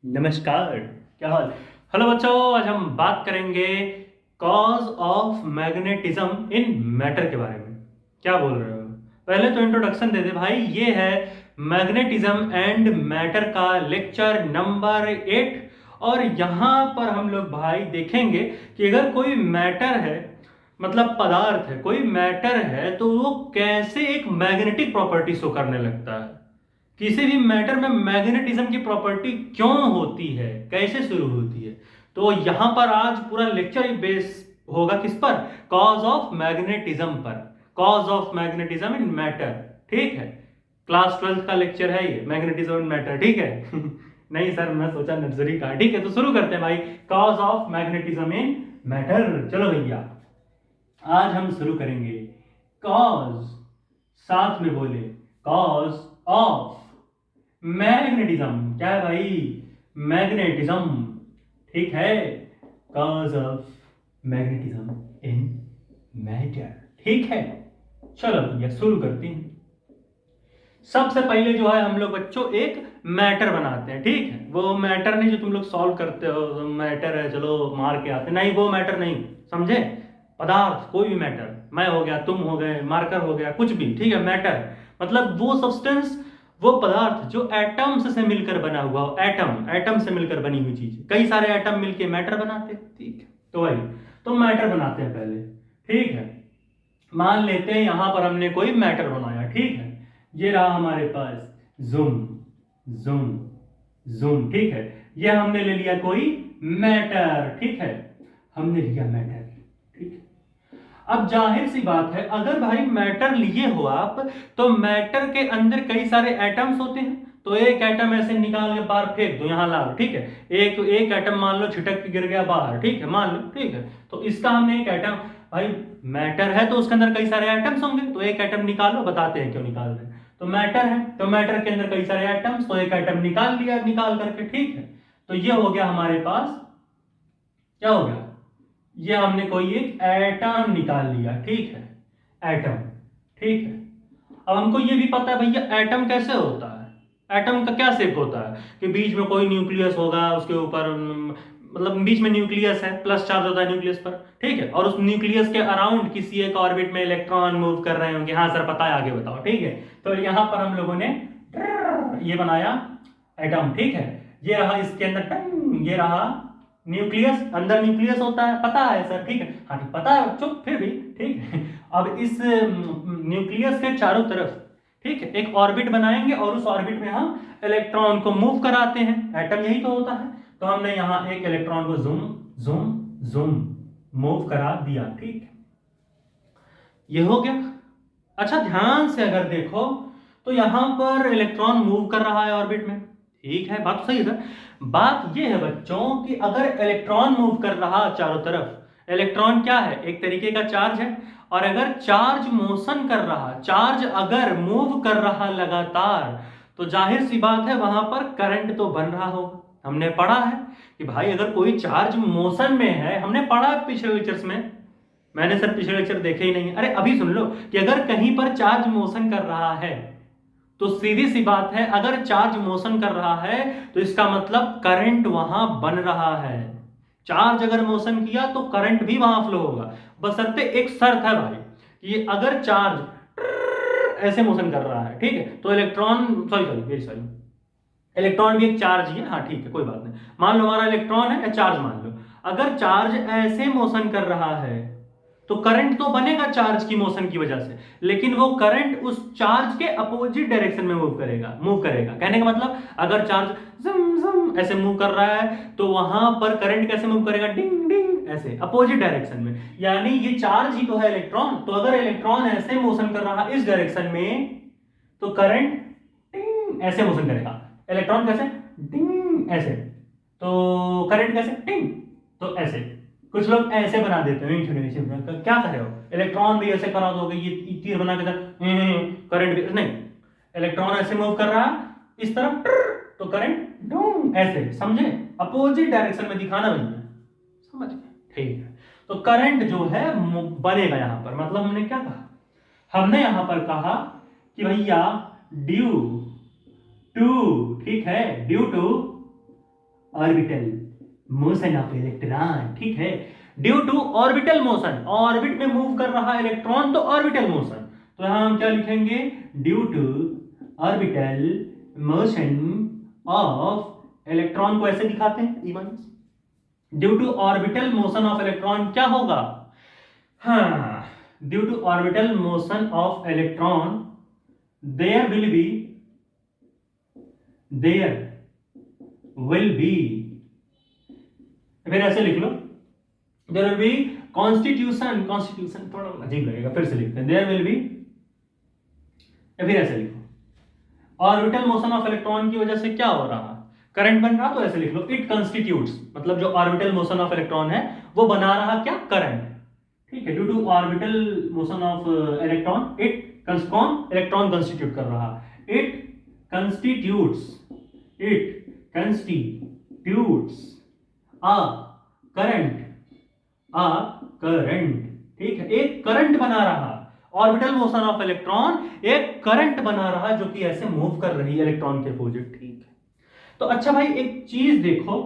नमस्कार। क्या हाल। हेलो बच्चों, आज हम बात करेंगे cause of magnetism in matter के बारे में। क्या बोल रहे हो? पहले तो इंट्रोडक्शन दे दे भाई। ये है मैग्नेटिज्म एंड मैटर का लेक्चर नंबर 8। और यहाँ पर हम लोग भाई देखेंगे कि अगर कोई मैटर है, मतलब पदार्थ है, कोई मैटर है, तो वो कैसे एक मैग्नेटिक प्रॉपर्टी शो करने लगता है। किसी भी मैटर में मैग्नेटिज्म की प्रॉपर्टी क्यों होती है, कैसे शुरू होती है। तो यहां पर आज पूरा लेक्चर बेस होगा किस पर? कॉज ऑफ मैग्नेटिज्म पर। Cause of magnetism in matter. ठीक है, क्लास 12 का लेक्चर है ये, मैग्नेटिज्म इन मैटर। ठीक है नहीं सर, मैं सोचा नर्सरी का। ठीक है, तो शुरू करते हैं भाई। Cause of magnetism in matter. चलो भैया, आज हम शुरू करेंगे। कॉज, साथ में बोले, कॉज ऑफ मैग्नेटिज्म। क्या है भाई? मैग्नेटिज्म। ठीक है, cause of magnetism in matter. ठीक है, चलो भैया शुरू करते हैं। सबसे पहले जो है हम लोग बच्चों एक मैटर बनाते हैं। ठीक है, वो मैटर नहीं जो तुम लोग सॉल्व करते हो, मैटर है चलो मार के आते, नहीं वो मैटर नहीं, समझे? पदार्थ, कोई भी मैटर, मैं हो गया, तुम हो गए, मार्कर हो गया, कुछ भी। ठीक है, मैटर मतलब वो सब्सटेंस, वो पदार्थ जो एटम्स से मिलकर बना हुआ हो। एटम, एटम से मिलकर बनी हुई चीज, कई सारे एटम मिलके मैटर बनाते हैं। ठीक है, तो वही तो मैटर बनाते हैं पहले। ठीक है, मान लेते हैं यहां पर हमने कोई मैटर बनाया। ठीक है, ये रहा हमारे पास जूम, जूम, जूम। ठीक है, ये हमने ले लिया कोई मैटर। ठीक है, हमने लिया मैटर। ठीक है, अब जाहिर सी बात है, अगर भाई मैटर लिए हो आप, तो मैटर के अंदर कई सारे एटम्स होते हैं। तो एक एटम ऐसे निकाल के बाहर फेंक दो, यहां ला लो। ठीक है, एक एक एटम मान लो छिटक के गिर गया बाहर। ठीक है, मान लो। ठीक है, तो इसका हमने एक एटम, भाई मैटर है तो उसके अंदर कई सारे एटम्स होंगे, तो एक एटम निकालो, बताते हैं क्यों निकाल रहे हैं। तो मैटर है तो मैटर के अंदर कई सारे एटम्स, तो एक एटम निकाल लिया निकाल करके। ठीक है, तो ये हो गया हमारे पास, क्या हो गया? ये हमने कोई एक एटम निकाल लिया। ठीक है, एटम। ठीक है, अब हमको ये भी पता है भैया एटम कैसे होता है। एटम का क्या शेप होता है कि बीच में कोई न्यूक्लियस होगा, उसके ऊपर मतलब बीच में न्यूक्लियस है, प्लस चार्ज होता है न्यूक्लियस पर। ठीक है, और उस न्यूक्लियस के अराउंड किसी एक ऑर्बिट में इलेक्ट्रॉन मूव कर रहे होंगे। हाँ सर पता है, आगे बताओ। ठीक है, तो यहां पर हम लोगों ने ये बनाया एटम। ठीक है, ये रहा इसके अंदर, ये रहा न्यूक्लियस, अंदर न्यूक्लियस होता है, पता है सर। ठीक है, हाँ ठीक पता है बच्चों, फिर भी ठीक है। अब इस न्यूक्लियस के चारों तरफ, ठीक है, एक ऑर्बिट बनाएंगे और उस ऑर्बिट में हम इलेक्ट्रॉन को मूव कराते हैं। एटम यही तो होता है। तो हमने यहां एक इलेक्ट्रॉन को जूम, जूम, जूम मूव करा दिया। ठीक है, ये हो गया। अच्छा ध्यान से अगर देखो, तो यहां पर इलेक्ट्रॉन मूव कर रहा है ऑर्बिट में। ठीक है, बात तो सही है सर। बात यह है बच्चों कि अगर इलेक्ट्रॉन मूव कर रहा चारों तरफ, इलेक्ट्रॉन क्या है? एक तरीके का चार्ज है। और अगर चार्ज मोशन कर रहा, चार्ज अगर मूव कर रहा लगातार, तो जाहिर सी बात है वहां पर करंट तो बन रहा होगा। हमने पढ़ा है कि भाई अगर कोई चार्ज मोशन में है, हमने पढ़ा है पिछले लेक्चर्स में। मैंने सर पिछले लेक्चर देखे ही नहीं है। अरे अभी सुन लो कि अगर कहीं पर चार्ज मोशन कर रहा है, तो सीधी सी बात है, अगर चार्ज मोशन कर रहा है तो इसका मतलब करंट वहां बन रहा है। चार्ज अगर मोशन किया तो करंट भी वहां फ्लो होगा, बशर्ते एक शर्त है भाई कि अगर चार्ज ऐसे मोशन कर रहा है, ठीक है, तो electron, sorry sorry very sorry, electron भी एक चार्ज ही है। हाँ ठीक है, कोई बात नहीं, मान लो हमारा इलेक्ट्रॉन है या चार्ज मान लो। अगर चार्ज ऐसे मोशन कर रहा है तो करंट तो बनेगा चार्ज की मोशन की वजह से, लेकिन वो करंट उस चार्ज के अपोजिट डायरेक्शन में मूव करेगा। कहने का मतलब अगर चार्ज जम जम ऐसे मूव कर रहा है, तो वहां पर करंट कैसे मूव करेगा? डिंग डिंग, ऐसे अपोजिट डायरेक्शन में। यानी ये चार्ज ही तो है इलेक्ट्रॉन, तो अगर इलेक्ट्रॉन ऐसे मोशन कर रहा इस डायरेक्शन में, तो करंट टिंग ऐसे मोशन करेगा। इलेक्ट्रॉन कैसे? टिंग ऐसे। तो करंट कैसे? टिंग। तो ऐसे कुछ लोग ऐसे बना देते हैं, क्या कर रहे हो? इलेक्ट्रॉन भी ऐसे करा दोगे, ये तीर बना के करंट भी नहीं। इलेक्ट्रॉन ऐसे मूव कर रहा है इस तरफ, तो करंट डूम ऐसे, समझे? अपोजिट डायरेक्शन में दिखाना भैया, समझ गए? ठीक है, तो करंट जो है बनेगा यहां पर। मतलब हमने क्या कहा? हमने यहां पर कहा कि भैया ड्यू टू, ठीक है, due to orbital motion of electron, ठीक है। Due to orbital motion, orbit में मूव कर रहा इलेक्ट्रॉन तो ऑर्बिटल मोशन, तो यहां हम क्या लिखेंगे, due to orbital motion of electron को ऐसे दिखाते हैं events, due to orbital motion of electron क्या होगा, हाँ, due to orbital motion of electron there will be, फिर ऐसे लिख लो, there will be constitution थोड़ा अजीब लगेगा, फिर से लिखते हैं, there will be, फिर ऐसे लिखो, ऑर्बिटल मोशन ऑफ इलेक्ट्रॉन की वजह से क्या हो रहा, करंट बन रहा, तो ऐसे लिख लो, इट कंस्टिट्यूट्स, मतलब जो ऑर्बिटल मोशन ऑफ इलेक्ट्रॉन है वो बना रहा क्या, करंट, ठीक है। Due to orbital motion of electron it कौन, इलेक्ट्रॉन कंस्टिट्यूट कर रहा, इट कंस्टिट्यूट्स अ करंट, ठीक है, एक करंट बना रहा, ऑर्बिटल मोशन ऑफ इलेक्ट्रॉन एक करंट बना रहा जो कि ऐसे मूव कर रही है इलेक्ट्रॉन के अपोजिट, ठीक है। तो अच्छा भाई एक चीज देखो,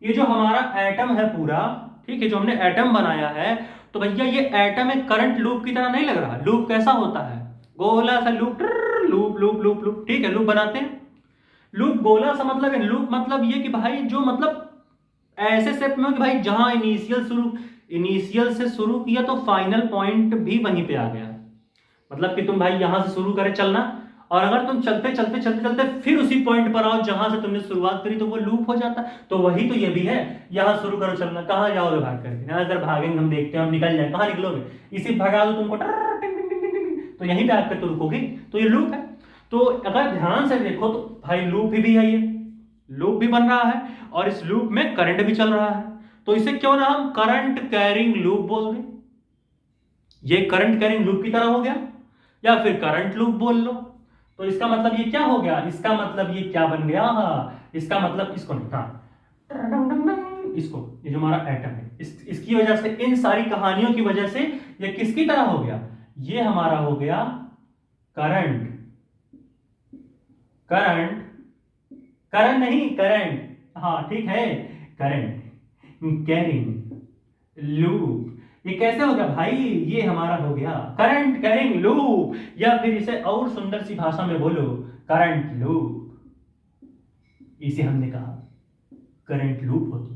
ये जो हमारा एटम है पूरा, ठीक है, जो हमने एटम बनाया है, तो भैया ये एटम एक करंट लूप की तरह नहीं लग रहा, लूप कैसा होता है, गोला सा loop, loop loop loop loop, ठीक है, लूप बनाते हैं, लूप गोला सा मतलब है, लूप मतलब ये कि भाई जो मतलब ऐसे स्टेप में हो कि भाई जहां इनिशियल से शुरू किया तो फाइनल पॉइंट भी वहीं पे आ गया, मतलब कि तुम भाई यहां से शुरू करे चलना, और अगर तुम चलते चलते चलते चलते फिर उसी पॉइंट पर आओ जहां से तुमने शुरुआत करी तो वो लूप हो जाता, तो वही तो ये भी है, यहां शुरू करो चलना, कहां जाओगे भाग करके, अगर भागेंगे हम देखते हैं हम निकल जाए, कहां निकलोगे, इसी भगा दो तुमको तो यहीं पे आकर तो रुकोगे, तो ये लूप है। तो अगर ध्यान से देखो तो भाई लूप भी है, ये लूप भी बन रहा है और इस लूप में करंट भी चल रहा है, तो इसे क्यों ना हम करंट कैरिंग लूप बोल दें, ये करंट कैरिंग लूप की तरह हो गया, या फिर करंट लूप बोल लो, तो इसका मतलब ये क्या हो गया, इसका मतलब ये क्या बन गया, इसका मतलब इसको नहीं, हाँ, इसको, ये जो हमारा एटम है इसकी वजह से, इन सारी कहानियों की वजह से ये किसकी तरह हो गया, ये हमारा हो गया करंट, करंट करंट नहीं करंट, हाँ ठीक है, करंट कैरिंग लूप, ये कैसे हो गया भाई, ये हमारा हो गया करंट कैरिंग लूप, या फिर इसे और सुंदर सी भाषा में बोलो करंट लूप, इसे हमने कहा करंट लूप होती,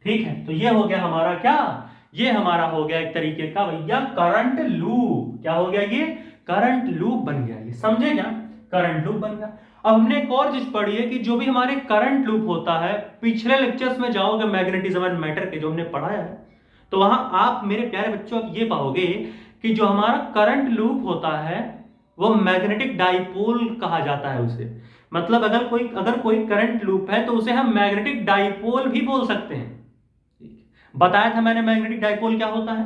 ठीक है। तो ये हो गया हमारा क्या, ये हमारा हो गया एक तरीके का भैया करंट लूप, क्या हो गया, ये करंट लूप बन गया, ये समझे क्या, करंट लूप बन गया। अब हमने एक और चीज पढ़ी है कि जो भी हमारे करंट लूप होता है, पिछले लेक्चर्स में जाओगे मैग्नेटिज्म एंड मैटर के जो हमने पढ़ाया है, तो वहां आप मेरे प्यारे बच्चों आप ये पाओगे कि जो हमारा करंट लूप होता है वो मैग्नेटिक डाइपोल कहा जाता है उसे, मतलब अगर कोई करंट लूप है तो उसे हम मैग्नेटिक डाइपोल भी बोल सकते हैं। बताया था मैंने मैग्नेटिक डाइपोल क्या होता है,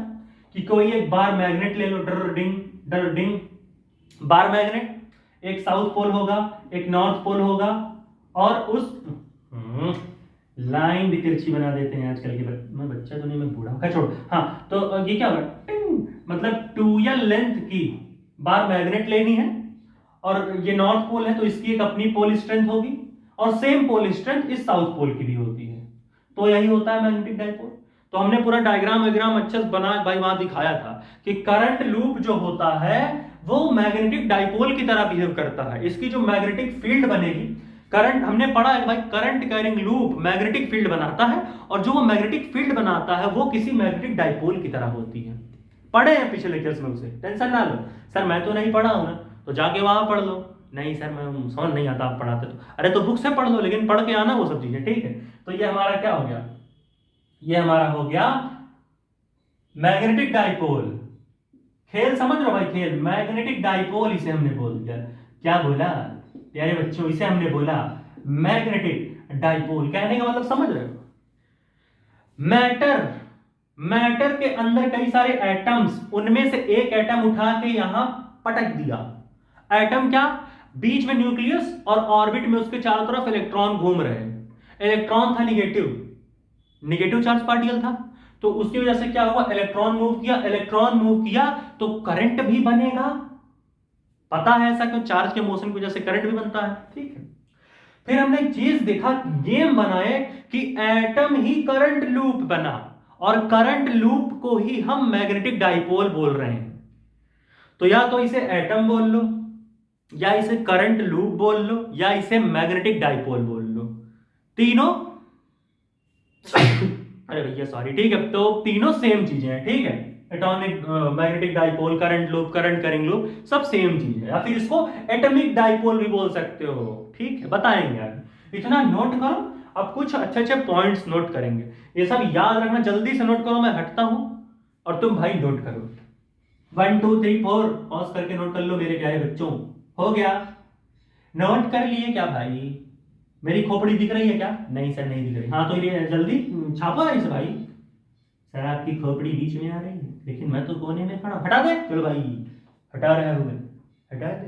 कि कोई एक बार मैग्नेट ले लो, डर डिंग बार मैग्नेट, एक साउथ पोल होगा एक नॉर्थ पोल होगा, और उस लाइन भी तिरछी बना देते हैं आजकल के मैं बच्चा तो नहीं, मैं बूढ़ा हूं, छोड़ो, हाँ, तो ये क्या होगा, मतलब 2l लेंथ की बार मैग्नेट लेनी है, और ये नॉर्थ पोल है तो इसकी एक अपनी पोल स्ट्रेंथ होगी, और सेम पोल स्ट्रेंथ इस साउथ पोल की भी होती है, तो यही होता है मैग्नेटिक डाइपोल। तो हमने पूरा डायग्राम अच्छे से बना भाई वहां दिखाया था कि करंट लूप जो होता है वो मैग्नेटिक डाइपोल की तरह बिहेव करता है, इसकी जो मैग्नेटिक फील्ड बनेगी, करंट हमने पढ़ा है भाई current carrying loop magnetic field बनाता है, और जो वो मैग्नेटिक फील्ड बनाता है वो किसी मैग्नेटिक डाइपोल की तरह होती है, पढ़े हैं पिछले लेक्चर्स में, उसे टेंशन ना लो, सर मैं तो नहीं पढ़ा हूं ना, तो जाके वहां पढ़ लो, नहीं सर मैं समझ नहीं आता आप पढ़ाते तो, अरे तो बुक से पढ़ लो, लेकिन पढ़ के आना वो सब चीजें, ठीक है। तो ये हमारा क्या हो गया, ये हमारा हो गया मैग्नेटिक डाइपोल, खेल समझ रहे हो भाई, खेल मैग्नेटिक डाइपोल इसे हमने बोल दिया, क्या बोला प्यारे बच्चों, इसे हमने बोला मैग्नेटिक डाइपोल, कहने का मतलब समझ रहे हो। मैटर के अंदर कई सारे एटम्स, उनमें से एक एटम उठा के यहां पटक दिया, एटम क्या, बीच में न्यूक्लियस और ऑर्बिट में उसके चारों तरफ इलेक्ट्रॉन घूम रहे हैं, इलेक्ट्रॉन था निगेटिव चार्ज पार्टिकल था, तो उसकी वजह से क्या हुआ, इलेक्ट्रॉन मूव किया तो करंट भी बनेगा, पता है ऐसा क्यों, चार्ज के मोशन की वजह से करंट भी बनता है, ठीक है। फिर हमने एक चीज देखा, गेम बनाए कि एटम ही करंट लूप बना, और करंट लूप को ही हम मैग्नेटिक डाइपोल बोल रहे हैं। तो या तो इसे एटम बोल लो, या इसे करंट लूप बोल लो, या इसे मैग्नेटिक डाइपोल बोल लो, तीनों अरे भैया सॉरी, ठीक है, तो तीनों सेम चीजें हैं, ठीक है। Atomic magnetic dipole, current loop, current carrying loop, सब सेम चीज है, या फिर इसको एटॉमिक डाइपोल भी बोल सकते हो, ठीक है, बताएंगे यार। इतना नोट करो, अब कुछ अच्छे अच्छे पॉइंट्स नोट करेंगे, ये सब याद रखना, जल्दी से नोट करो, मैं हटता हूं और तुम भाई नोट करो। 1 2 3 4 पॉज करके नोट कर लो मेरे प्यारे बच्चों। हो गया? नोट कर लिए क्या भाई? मेरी खोपड़ी दिख रही है क्या? नहीं सर नहीं दिख रही। हाँ तो ये जल्दी छापो इसे भाई। सर आपकी खोपड़ी बीच में आ रही है, लेकिन मैं तो कोने में खड़ा। हटा दे, चलो भाई हटा रहा हूं मैं, हटा दे,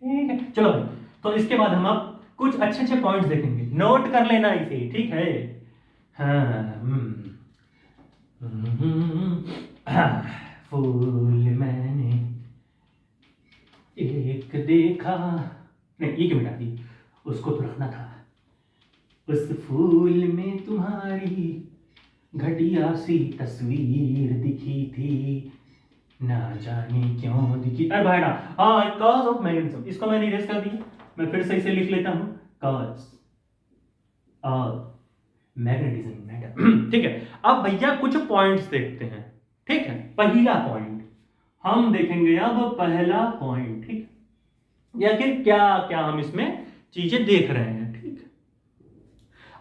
ठीक है। चलो भाई, तो इसके बाद हम अब कुछ अच्छे अच्छे पॉइंट्स देखेंगे, नोट कर लेना इसे, ठीक है। हाँ फूल मैंने एक देखा, नहीं ये क्यों मिटा दी, उसको तो रखना था। उस फूल में तुम्हारी घटिया सी तस्वीर दिखी थी, ना जाने क्यों दिखी। अरे भाई ना, हाँ कॉज ऑफ मैग्नेटिज्म, इसको मैंने इरेज कर दिया, मैं फिर से इसे लिख लेता हूं, कॉज ऑफ मैग्नेटिज्म मैटर। ठीक है, अब भैया कुछ पॉइंट्स देखते हैं, ठीक है। पहला पॉइंट हम देखेंगे, अब पहला पॉइंट, ठीक, या फिर क्या क्या हम इसमें चीजें देख रहे हैं, ठीक है।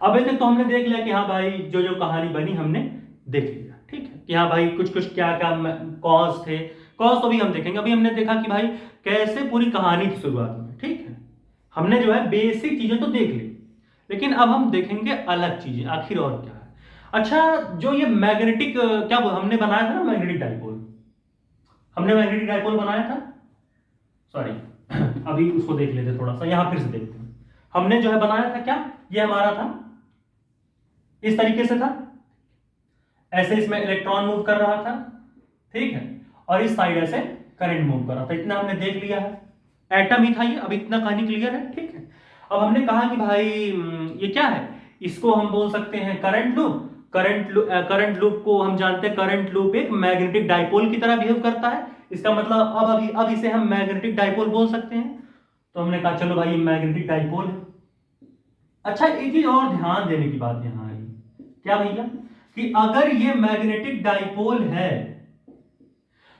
अब तक तो हमने देख लिया कि हाँ भाई जो जो कहानी बनी हमने देख लिया, ठीक है, कि हाँ भाई कुछ कुछ क्या क्या कॉज थे, कॉज तो भी हम देखेंगे। अभी हमने देखा कि भाई कैसे पूरी कहानी थी शुरुआत में, ठीक है, हमने जो है बेसिक चीजें तो देख ली, लेकिन अब हम देखेंगे अलग चीजें, आखिर और क्या है। अच्छा, जो ये मैग्नेटिक क्या हमने बनाया था ना, मैग्नेटिक डाइपोल, हमने मैग्नेटिक डाइपोल बनाया था, सॉरी अभी उसको देख लेते थोड़ा सा, यहां फिर से देखते हैं। हमने जो है बनाया था क्या, ये हमारा था, इस तरीके से था, ऐसे इसमें इलेक्ट्रॉन मूव कर रहा था, ठीक है, और इस साइड ऐसे करंट मूव कर रहा था, इतना हमने देख लिया है। एटम ही था ये, अब इतना कहानी क्लियर है, ठीक है। अब हमने कहा कि भाई ये क्या है, इसको हम बोल सकते हैं करंट लूप। करंट लूप को हम जानते हैं, करंट लूप एक मैग्नेटिक डाइपोल की तरह बिहेव करता है, इसका मतलब अब इसे हम मैग्नेटिक डाइपोल बोल सकते हैं। तो हमने कहा चलो भाई मैग्नेटिक डाइपोल है। अच्छा, एक चीज और ध्यान देने की बात यहां आई, क्या भैया, कि अगर ये मैग्नेटिक डाइपोल है,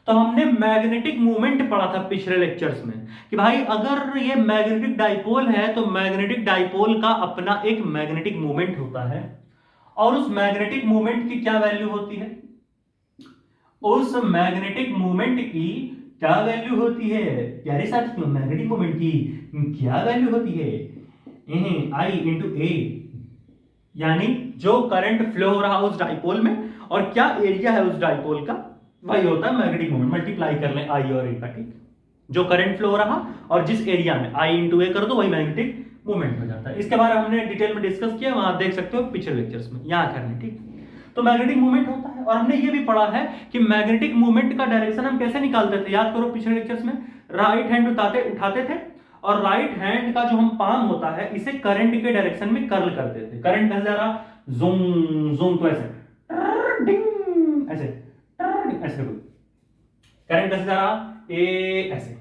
तो हमने मैग्नेटिक मोमेंट पढ़ा था पिछले लेक्चर्स में, कि भाई अगर ये मैग्नेटिक डाइपोल है तो मैग्नेटिक डाइपोल का अपना एक मैग्नेटिक मोमेंट होता है, और उस मैग्नेटिक मोमेंट की क्या वैल्यू होती है, उस मैग्नेटिक मोमेंट की क्या वैल्यू होती है प्यारे साथियों, मैग्नेटिक मोमेंट की क्या वैल्यू होती है, आई इंटू ए, यानी जो करंट फ्लो हो रहा उस डाइपोल में और क्या एरिया है उस डाइपोल का, वही होता है मैग्नेटिक मोमेंट। मल्टीप्लाई कर लें आई और ए का, ठीक, जो करंट फ्लो हो रहा और जिस एरिया में आई इंटू ए कर दो वही मैग्नेटिक मोमेंट हो जाता है। इसके बारे में हमने डिटेल में डिस्कस किया, वहां देख सकते हो पिछले लेक्चर्स में, यहां करने, ठीक। तो मैग्नेटिक मूवमेंट होता है, और हमने ये भी पढ़ा है कि मैग्नेटिक मूवमेंट का डायरेक्शन हम कैसे निकालते थे, याद करो पिछले लेक्चर्स में, राइट हैंड उठाते थे, और राइट हैंड का जो हम पाम होता है इसे करंट के डायरेक्शन में कर्ल करते थे। करंट कैसे जा रहा, जूम जूम, तो ऐसे ऐसे ऐसे, करंट कैसे जा रहा, ए ऐसे।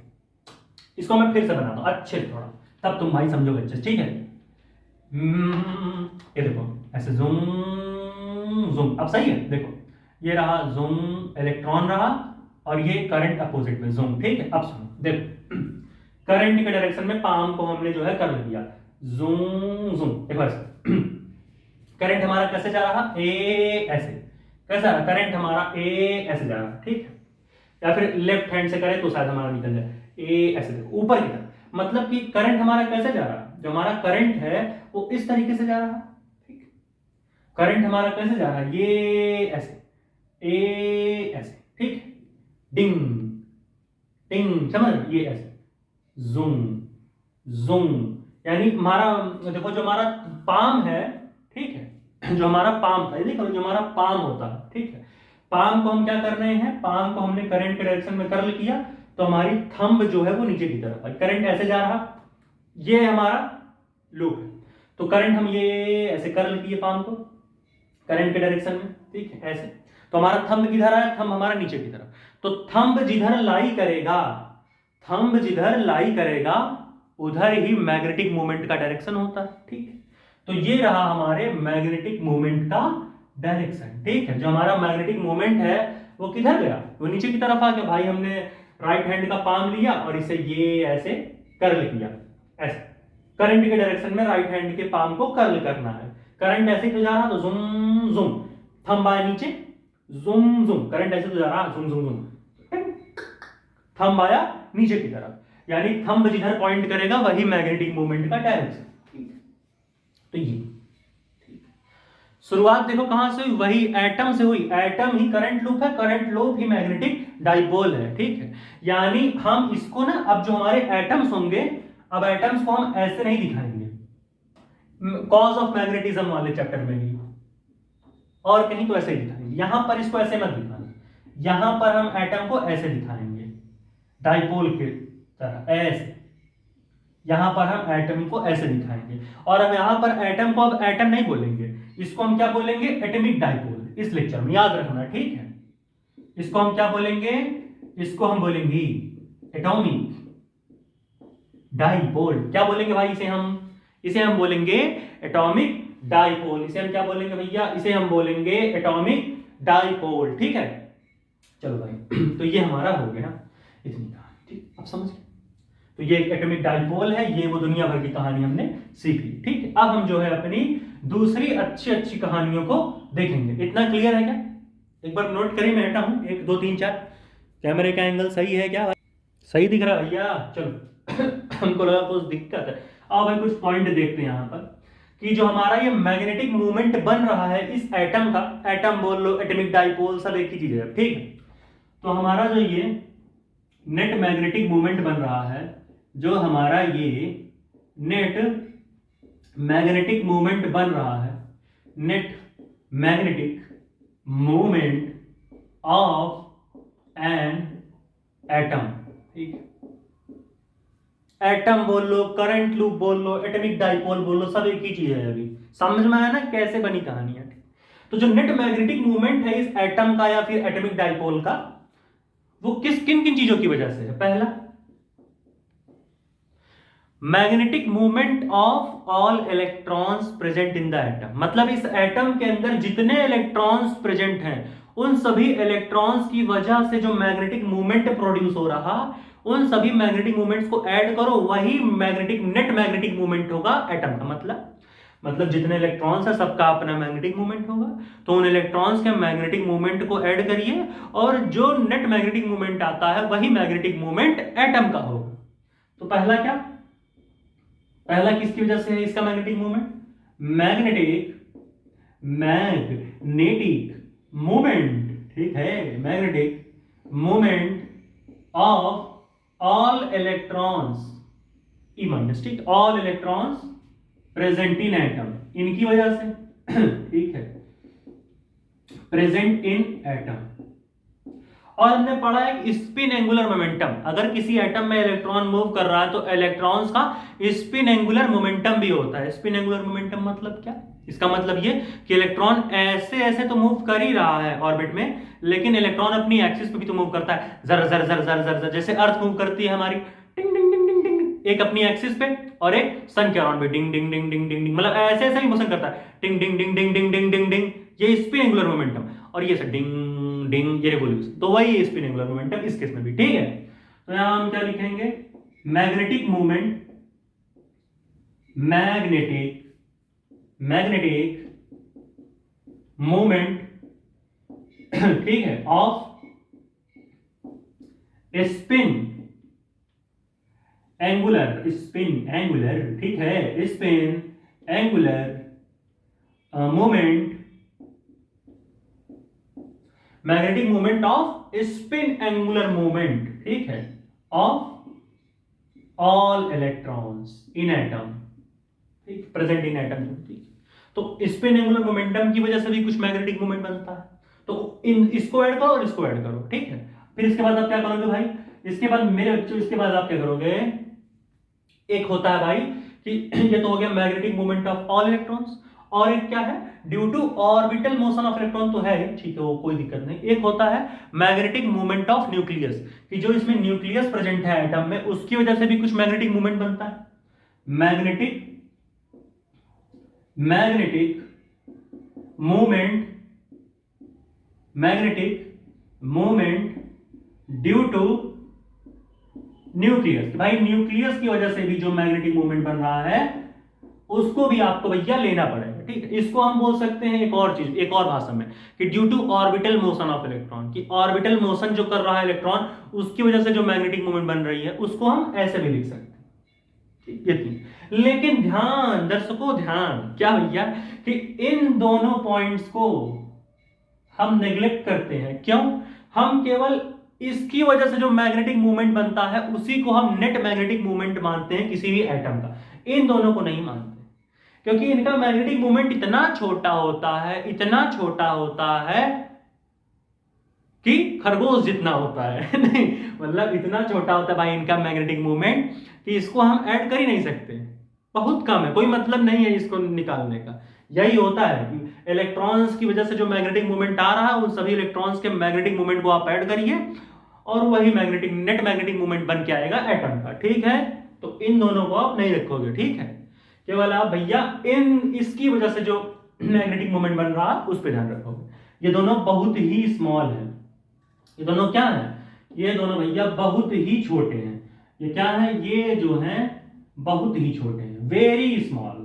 इसको मैं फिर से बनाता हूं अच्छे से थोड़ा, तब तुम भाई समझोगे अच्छे, ठीक है। ये देखो ऐसे जूम जूम, अब सही है, देखो ये रहा जूम, इलेक्ट्रॉन रहा, और ये करंट अपोजिट में जूम, ठीक है। अब सुनो देखो, करंट के डायरेक्शन में पाम को हमने जो है कर दिया, जूम जूम, देखो ऐसे करंट हमारा कैसे जा रहा, ए ऐसे, कैसा करंट हमारा ए ऐसे जा रहा, ठीक है, या फिर लेफ्ट हैंड से करें तो शायद हमारा निकल जाए, ए ऐसे देखो ऊपर की तरफ, मतलब कि करंट हमारा कैसे जा रहा, जो हमारा करंट है वो इस तरीके से जा रहा, ठीक, करंट हमारा कैसे जा रहा है, ये ऐसे, ए ऐसे, ठीक, डिंग डिंग, समझ, ये ऐसे जूम जूम, यानी हमारा देखो जो हमारा पाम है, ठीक है, जो हमारा पाम था, ये देखो जो हमारा पाम होता है, ठीक है, पाम को हम क्या कर रहे हैं, पाम को हमने करंट के डायरेक्शन में कर्ल किया, तो हमारी थंब जो है वो नीचे की तरफ आई, करंट ऐसे जा रहा, ये हमारा लूप है। तो करंट हम ये ऐसे कर्ल किए पाम को करंट के डायरेक्शन में, ठीक है ऐसे। तो हमारा थंब किधर है, थंब हमारा नीचे की तरफ। तो थंब जिधर लाई करेगा, थंब जिधर लाई करेगा उधर ही मैग्नेटिक मोमेंट का डायरेक्शन होता है, ठीक है। तो ये रहा हमारे मैग्नेटिक मोमेंट का डायरेक्शन, ठीक है। जो हमारा मैग्नेटिक मोमेंट है वो किधर गया, वो नीचे की तरफ आ गया। भाई हमने राइट हैंड का पाम लिया और इसे ये ऐसे कर्ल किया, ऐसे करंट के डायरेक्शन में राइट हैंड के पाम को कर्ल करना है। करंट ऐसे तो जा रहा, तो जुम जुम, थंब आया नीचे, जुम जुम, करंट ऐसे तो जा रहा, जुम जुम जुम, थंब आया नीचे की तरफ, यानी थंब जिधर पॉइंट करेगा वही मैग्नेटिक मोमेंट का डायरेक्शन। तो ये शुरुआत देखो कहां से हुई, वही एटम से हुई। एटम ही करंट लूप है, करंट लूप ही मैग्नेटिक डाइपोल है, ठीक है। यानी हम इसको ना, अब जो हमारे एटम्स होंगे, अब एटम्स को हम ऐसे नहीं दिखाएंगे कॉज ऑफ मैग्नेटिज्म वाले चैप्टर में ही, और कहीं तो ऐसे ही दिखाएंगे। यहां पर इसको ऐसे मत दिखाना, यहां पर हम एटम को ऐसे दिखाएंगे डाइपोल के तरह, ऐसे। यहां पर हम एटम को ऐसे दिखाएंगे, और हम यहां पर एटम को अब एटम नहीं बोलेंगे, इसको हम क्या बोलेंगे, एटॉमिक डाइपोल। इस लेक्चर में याद रखना, ठीक है। इसको हम क्या बोलेंगे, इसको हम बोलेंगे एटॉमिक डाइपोल। क्या बोलेंगे भाई इसे हम बोलेंगे एटॉमिक डाइपोल। इसे हम क्या बोलेंगे भैया, इसे हम बोलेंगे एटॉमिक डाइपोल, ठीक है। चलो भाई तो ये हमारा हो गया इतनी कहानी, ठीक, अब समझ गए। तो ये एक एटॉमिक डाइपोल है, ये वो दुनिया भर की कहानी हमने सीख ली, ठीक है। अब हम जो है अपनी दूसरी अच्छी अच्छी कहानियों को देखेंगे। इतना क्लियर है क्या, एक बार नोट करिए, मैं हटा हूं 1 2 3 4। कैमरे का एंगल सही है क्या भाई, सही दिख रहा है भैया, चलो हमको लगा कुछ दिक्कत है। अब भाई कुछ पॉइंट देखते हैं यहाँ पर, कि जो हमारा ये मैग्नेटिक मूवमेंट बन रहा है इस एटम का, एटम बोल लो, एटॉमिक डाइपोल, सब एक ही चीज है, ठीक है। तो हमारा जो ये नेट मैग्नेटिक मूवमेंट बन रहा है, जो हमारा ये नेट मैग्नेटिक मूवमेंट बन रहा है, net magnetic movement of an atom, ठीक। एटम बोल लो, करंट लूप बोल लो, एटॉमिक डाइपोल बोल लो, सब एक ही चीज है। अभी समझ में आया ना कैसे बनी कहानी है। तो जो नेट मैग्नेटिक मूवमेंट है इस एटम का या फिर एटॉमिक डाइपोल का, वो किन किन चीजों की वजह से है। पहला, magnetic movement of all electrons present in the atom, मतलब इस एटम के अंदर जितने इलेक्ट्रॉन्स प्रेजेंट हैं उन सभी इलेक्ट्रॉन्स की वजह से जो मैग्नेटिक मूवमेंट प्रोड्यूस हो रहा, उन सभी मैग्नेटिक मूवमेंट्स को ऐड करो, वही मैग्नेटिक नेट मैग्नेटिक मूवमेंट होगा एटम का। मतलब जितने इलेक्ट्रॉन्स है सबका अपना मैग्नेटिक मूवमेंट होगा, तो उन इलेक्ट्रॉन्स के मैग्नेटिक मूवमेंट को ऐड करिए, और जो नेट मैग्नेटिक मूवमेंट आता है वही मैग्नेटिक मूवमेंट एटम का होगा। तो पहला क्या, पहला किसकी वजह से है इसका मैग्नेटिक मूवमेंट, मैग्नेटिक मूवमेंट, ठीक है, magnetic movement of all electrons इमंडस, ठीक, all electrons present in atom, इनकी वजह से, ठीक है, प्रेजेंट इन एटम। और हमने पढ़ा है स्पिन एंगुलर मोमेंटम, अगर किसी एटम में इलेक्ट्रॉन मूव कर रहा है तो इलेक्ट्रॉन्स का स्पिन एंगुलर मोमेंटम भी होता है। स्पिन एंगुलर मोमेंटम मतलब क्या, इसका मतलब ये कि इलेक्ट्रॉन ऐसे ऐसे तो मूव कर ही रहा है ऑर्बिट में, लेकिन इलेक्ट्रॉन अपनी एक्सिस पे भी तो मूव करता है, जर जर जर जर जर जर, जैसे अर्थ मूव करती है हमारी टिंग टिंग टिंग टिंग टिंग, एक अपनी एक्सिस पे और एक सन के अराउंड में डिंग डिंग डिंग डिंग डिंग डिंग, मतलब ऐसे ऐसे भी मोशन करता है, टिंग डिंग डिंग डिंग डिंग डिंग डिंग डिंग, ये स्पिन एंगुलर मोमेंटम। और ये डिंग डिंग, ये रिवॉल्यूशन, तो वही स्पिन एंगुलर मोमेंटम इस केस में भी, ठीक है। तो यहां हम क्या लिखेंगे, मैग्नेटिक मूवमेंट, मैग्नेटिक मूवमेंट, ठीक है, ऑफ स्पिन एंगुलर, ठीक है, spin angular movement, magnetic movement off spin angular movement, ठीक है, of all electrons in atom, ठीक, प्रेजेंट इन एटम, ठीक। तो स्पिन एंगुलर मोमेंटम की वजह से भी कुछ मैग्नेटिक मूवमेंट बनता है, तो इसको ऐड करो और इसको ऐड करो, ठीक है। फिर इसके बाद आप क्या करोगे भाई, इसके बाद मेरे बच्चों, इसके बाद आप क्या करोगे, एक होता है भाई कि ये तो हो गया magnetic moment of all electrons. और एक क्या है, due to orbital motion of electron तो है ही, ठीक है, वो कोई दिक्कत नहीं। एक होता है मैग्नेटिक मोमेंट ऑफ न्यूक्लियस, कि जो इसमें न्यूक्लियस प्रेजेंट है एटम में, उसकी वजह से भी कुछ मैग्नेटिक मूवमेंट बनता है। Magnetic movement due to nucleus, भाई न्यूक्लियस की वजह से भी जो मैग्नेटिक मूवमेंट बन रहा है उसको भी आपको भैया लेना पड़ेगा, ठीक है। इसको हम बोल सकते हैं एक और चीज, एक और भाषा में, कि due to orbital motion of electron, कि ऑर्बिटल मोशन जो कर रहा है इलेक्ट्रॉन, उसकी वजह से जो मैग्नेटिक मूवमेंट बन रही है उसको हम ऐसे भी लिख सकते हैं, ठीक है। लेकिन ध्यान दर्शकों, ध्यान क्या भैया, कि इन दोनों पॉइंट्स को हम नेग्लेक्ट करते हैं। क्यों? हम केवल इसकी वजह से जो मैग्नेटिक मूवमेंट बनता है उसी को हम नेट मैग्नेटिक मूवमेंट मानते हैं किसी भी एटम का, इन दोनों को नहीं मानते, क्योंकि इनका मैग्नेटिक मूवमेंट इतना छोटा होता है, इतना छोटा होता है कि खरगोश जितना होता है नहीं, मतलब इतना छोटा होता है भाई इनका मैग्नेटिक मूवमेंट कि इसको हम ऐड कर ही नहीं सकते, बहुत कम है, कोई मतलब नहीं है इसको निकालने का। यही होता है कि इलेक्ट्रॉन्स की वजह से जो मैग्नेटिक मूवमेंट आ रहा है उन सभी इलेक्ट्रॉन्स के मैग्नेटिक मूवमेंट को आप ऐड करिए और वही मैग्नेटिक नेट मैग्नेटिक मूवमेंट बन के आएगा एटम का, ठीक है। तो इन दोनों को आप नहीं रखोगे, ठीक है, केवल आप भैया इन इसकी वजह से जो मैग्नेटिक मूवमेंट बन रहा है उस पर ध्यान रखोगे। ये दोनों बहुत ही स्मॉल है, ये दोनों क्या है, ये दोनों भैया बहुत ही छोटे हैं। ये क्या है, ये जो है बहुत ही छोटे हैं, वेरी स्मॉल,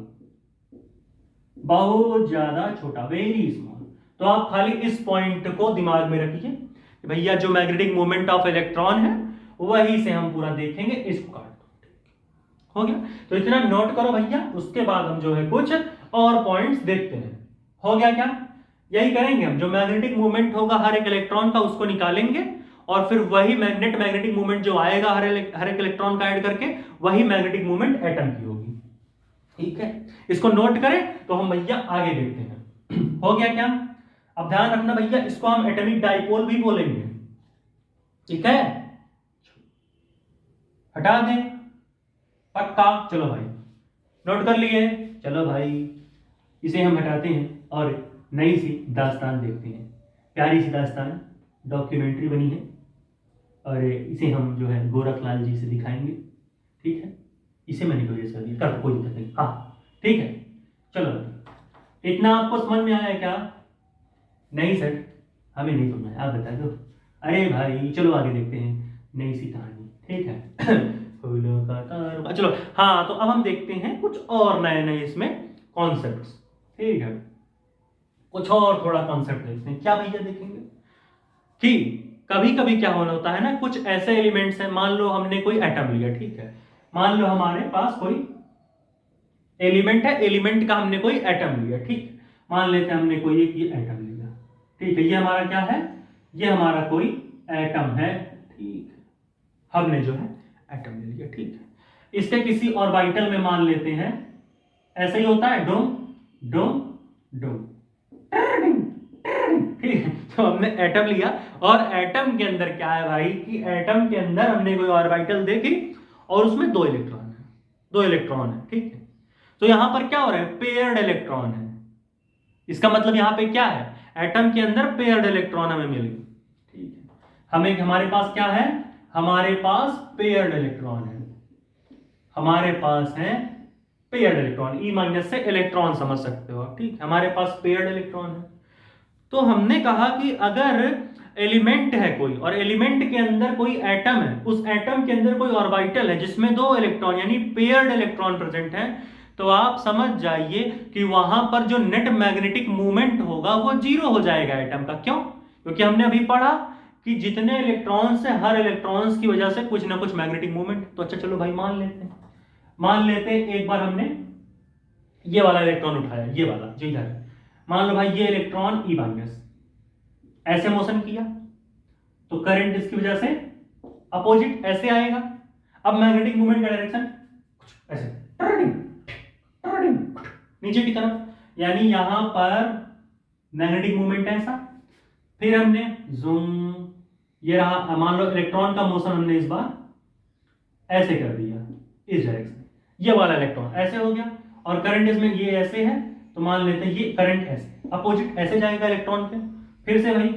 बहुत ज्यादा छोटा, वेरी स्मॉल। तो आप खाली इस पॉइंट को दिमाग में रखिए कि भैया जो मैग्नेटिक मोमेंट ऑफ इलेक्ट्रॉन है वही से हम पूरा देखेंगे, इसको काट दो, हो गया। तो इतना नोट करो भैया, उसके बाद हम जो है कुछ और पॉइंट्स देखते हैं। हो गया क्या, यही करेंगे हम, जो मैग्नेटिक मूवमेंट होगा हर एक इलेक्ट्रॉन का उसको निकालेंगे और फिर वही मैग्नेटिक मूवमेंट जो आएगा हर एक इलेक्ट्रॉन का ऐड करके, वही मैग्नेटिक मूवमेंट एटम की होगी, ठीक है। इसको नोट करें तो हम भैया आगे देखते हैं। हो गया क्या, अब ध्यान रखना भैया, इसको हम एटॉमिक डाइपोल भी बोलेंगे, ठीक है, हटा दें पक्का। चलो भाई नोट कर लिए, चलो भाई इसे हम हटाते हैं और नई सी दास्तान देखते हैं। प्यारी सी दास्तान डॉक्यूमेंट्री बनी है और इसे हम जो है गोरखलाल जी से दिखाएंगे, ठीक है। इसे मैंने कोई ऐसा दिया कर, कोई दिक्कत नहीं, हाँ ठीक है। चलो इतना आपको समझ में आया क्या? नहीं सर हमें नहीं समझ आया, आप बता दो। अरे भाई चलो आगे देखते हैं नई सी कहानी, ठीक है। फूलों का कारोबार, चलो हाँ, तो अब हम देखते हैं कुछ और नए नए इसमें कॉन्सेप्ट्स, ठीक है। कुछ और थोड़ा कॉन्सेप्ट देखते हैं, क्या भैया देखेंगे कि कभी कभी क्या होना होता है ना, कुछ ऐसे एलिमेंट्स हैं, मान लो हमने कोई एटम लिया, ठीक है, मान लो हमारे पास कोई एलिमेंट है, एलिमेंट का हमने कोई एटम लिया, ठीक, मान लेते हैं हमने कोई एक ये एटम लिया, ठीक है, ये हमारा क्या है, ये हमारा कोई एटम है, ठीक है, हमने जो है एटम ले लिया, ठीक है। इसके किसी ऑर्बिटल में मान लेते हैं, ऐसा ही होता है, डोम डोम डोम, ठीक है। तो हमने एटम लिया और एटम के अंदर क्या है भाई, कि एटम के अंदर हमने कोई ऑर्बिटल देखी और उसमें दो इलेक्ट्रॉन है, ठीक है। तो यहां पर क्या हो रहा है, पेयर्ड इलेक्ट्रॉन है, इसका मतलब यहां पे क्या है, एटम के अंदर पेयर्ड इलेक्ट्रॉन हमें मिल गई, ठीक है। हमारे पास क्या है, हमारे पास पेयर्ड इलेक्ट्रॉन है, हमारे पास है पेयर्ड इलेक्ट्रॉन, ई माइनस से इलेक्ट्रॉन समझ सकते हो, ठीक, हमारे पास पेयर्ड इलेक्ट्रॉन है। तो हमने कहा कि अगर एलिमेंट है कोई और एलिमेंट के अंदर कोई एटम है, उस एटम के अंदर कोई ऑर्बिटल है जिसमें दो इलेक्ट्रॉन यानी पेयर्ड इलेक्ट्रॉन प्रेजेंट है, तो आप समझ जाइए कि वहां पर जो नेट मैग्नेटिक मूवमेंट होगा वो जीरो हो जाएगा एटम का। क्यों? क्योंकि हमने अभी पढ़ा कि जितने इलेक्ट्रॉन्स है हर इलेक्ट्रॉन्स की वजह से कुछ ना कुछ मैग्नेटिक मूवमेंट। तो अच्छा चलो भाई मान लेते हैं एक बार हमने ये वाला इलेक्ट्रॉन उठाया, ये वाला जो इधर है, मान लो भाई ये इलेक्ट्रॉन ई माइनस ऐसे मोशन किया तो करंट इसकी वजह से अपोजिट ऐसे आएगा। अब मैग्नेटिक मूवमेंट का डायरेक्शन कुछ ऐसे नीचे की तरफ, यानी यहां पर मैग्नेटिक मूवमेंट ऐसा, फिर हमने जूम, ये रहा, मान लो इलेक्ट्रॉन का मोशन हमने इस बार ऐसे कर दिया इस डायरेक्शन, ये वाला इलेक्ट्रॉन ऐसे हो गया, और करंट इसमें ये ऐसे है, तो मान लेते हैं ये करंट ऐसे अपोजिट ऐसे जाएगा इलेक्ट्रॉन के। फिर से भाई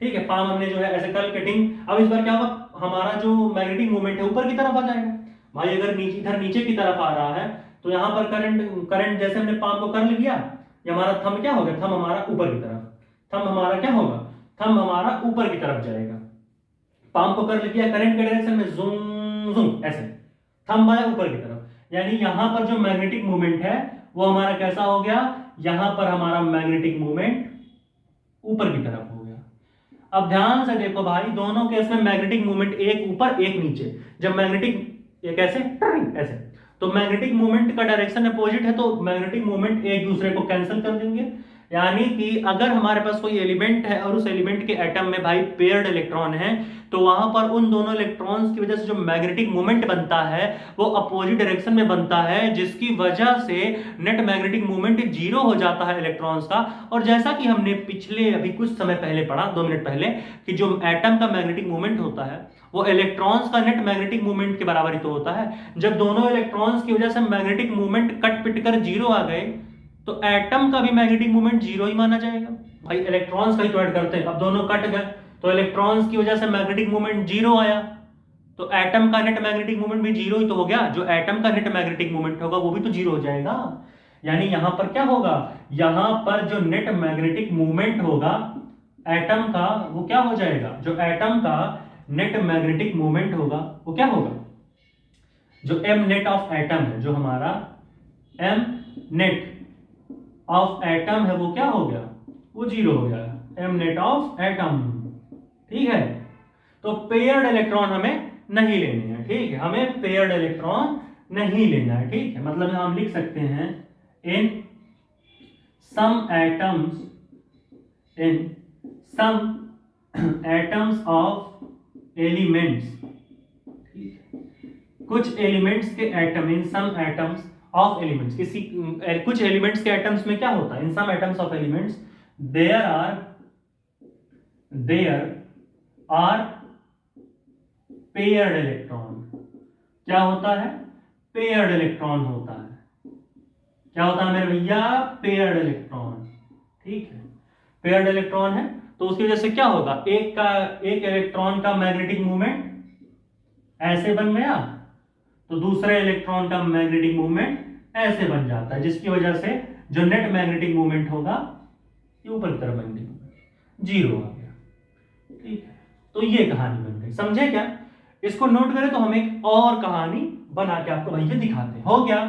ठीक है, पाम हमने जो है ऐसे कर कटिंग। अब इस बार क्या होगा, हमारा जो मैग्नेटिक मोमेंट है ऊपर की तरफ आ जाएगा। भाई अगर नीचे इधर नीचे की तरफ आ रहा है तो यहाँ पर करंट करंट जैसे हमने पाम को कर लिया, ये हमारा थंब क्या हो गया, थंब हमारा ऊपर की तरफ, थंब हमारा क्या होगा, थंब हमारा ऊपर की तरफ जाएगा। पाम को कर लिया करंट के डायरेक्शन में, जूम जूम ऐसे, थंब आया ऊपर की तरफ, यानी यहां पर जो मैग्नेटिक मूवमेंट है वो हमारा कैसा हो गया, यहां पर हमारा मैग्नेटिक मूवमेंट ऊपर की तरफ हो गया। अब ध्यान से देखो भाई, दोनों केस में मैग्नेटिक मूवमेंट एक ऊपर एक नीचे। जब मैग्नेटिक एक ऐसे ऐसे, तो मैग्नेटिक मूवमेंट का डायरेक्शन अपोजिट है, तो मैग्नेटिक मूवमेंट एक दूसरे को कैंसिल कर देंगे। यानी कि अगर हमारे पास कोई एलिमेंट है और उस एलिमेंट के एटम में भाई पेयर्ड इलेक्ट्रॉन है, तो वहां पर उन दोनों इलेक्ट्रॉन्स की वजह से जो मैग्नेटिक मोमेंट बनता है वो अपोजिट डायरेक्शन में बनता है, जिसकी वजह से नेट मैग्नेटिक मोमेंट जीरो हो जाता है इलेक्ट्रॉन्स का। और जैसा कि हमने पिछले अभी कुछ समय पहले पढ़ा, 2 मिनट पहले, कि जो एटम का मैग्नेटिक मोमेंट होता है वो इलेक्ट्रॉन्स का नेट मैग्नेटिक मोमेंट के बराबर ही तो होता है। जब दोनों इलेक्ट्रॉन्स की वजह से मैग्नेटिक मोमेंट कट पिट कर जीरो आ गए, तो एटम का भी मैग्नेटिक मोमेंट जीरो ही माना जाएगा। भाई इलेक्ट्रॉन्स का ही तो ऐड करते हैं, अब दोनों कट गए तो इलेक्ट्रॉन्स की वजह से मैग्नेटिक मोमेंट जीरो आया, तो एटम का नेट मैग्नेटिक मोमेंट भी जीरो ही तो हो गया। जो एटम का नेट मैग्नेटिक मोमेंट होगा वो भी तो जीरो हो जाएगा। यानी यहां पर क्या होगा, यहां पर जो नेट मैग्नेटिक मोमेंट होगा एटम का, वो क्या हो जाएगा, जो एटम का नेट मैग्नेटिक मोमेंट होगा वो क्या होगा, जो एम नेट ऑफ एटम है, जो हमारा एम नेट ऑफ एटम है वो क्या हो गया, वो जीरो हो गया, एम नेट ऑफ एटम। ठीक है, तो पेयर्ड इलेक्ट्रॉन हमें नहीं लेने हैं। ठीक है, हमें पेयर्ड इलेक्ट्रॉन नहीं लेना है। ठीक है, मतलब हम लिख सकते हैं in some atoms, in some atoms of elements, कुछ एलिमेंट्स के atom, in some atoms of elements, किसी कुछ एलिमेंट्स के एटम्स में क्या होता है, in some atoms of elements there are paired electron. क्या होता है, पेयर्ड इलेक्ट्रॉन होता है। क्या होता है मेरे भैया, पेयर्ड इलेक्ट्रॉन। ठीक है, पेयर्ड इलेक्ट्रॉन है तो उसकी वजह से क्या होगा, एक इलेक्ट्रॉन का मैग्नेटिक मूवमेंट ऐसे बन गया, तो दूसरे इलेक्ट्रॉन का मैग्नेटिक मूवमेंट ऐसे बन जाता है, जिसकी वजह से जो नेट मैग्नेटिक मूवमेंट होगा ये ऊपर की तरफ बन गया, जीरो आ गया। ठीक है, तो ये कहानी बन गई, समझे क्या। इसको नोट करें तो हम एक और कहानी बना के आपको भैया दिखाते हैं। हो गया,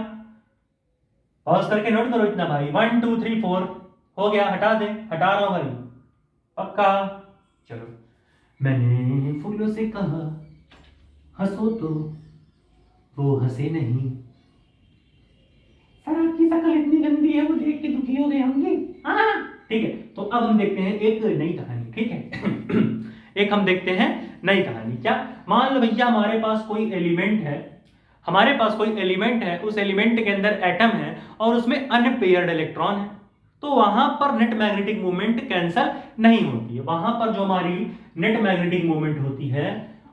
पॉज करके नोट करो इतना भाई, 1 2 3 4 हो गया, हटा दे, हटा रहा हूं भाई, पक्का। चलो, मैंने फूलों से कहा हंसो तो वो हंसे नहीं, सर आपकी शक्ल इतनी गंदी है वो देख के दुखी हो गए होंगे। हाँ ठीक है, तो अब हम देखते हैं एक नई कहानी। ठीक है एक हम देखते हैं नई कहानी। क्या, मान लो भैया हमारे पास कोई एलिमेंट है, हमारे पास कोई एलिमेंट है, उस एलिमेंट के अंदर एटम है और उसमें अनपेयर्ड इलेक्ट्रॉन है, तो वहां पर नेट मैग्नेटिक मूवमेंट कैंसल नहीं होती है। वहां पर जो हमारी नेट मैग्नेटिक मूवमेंट होती है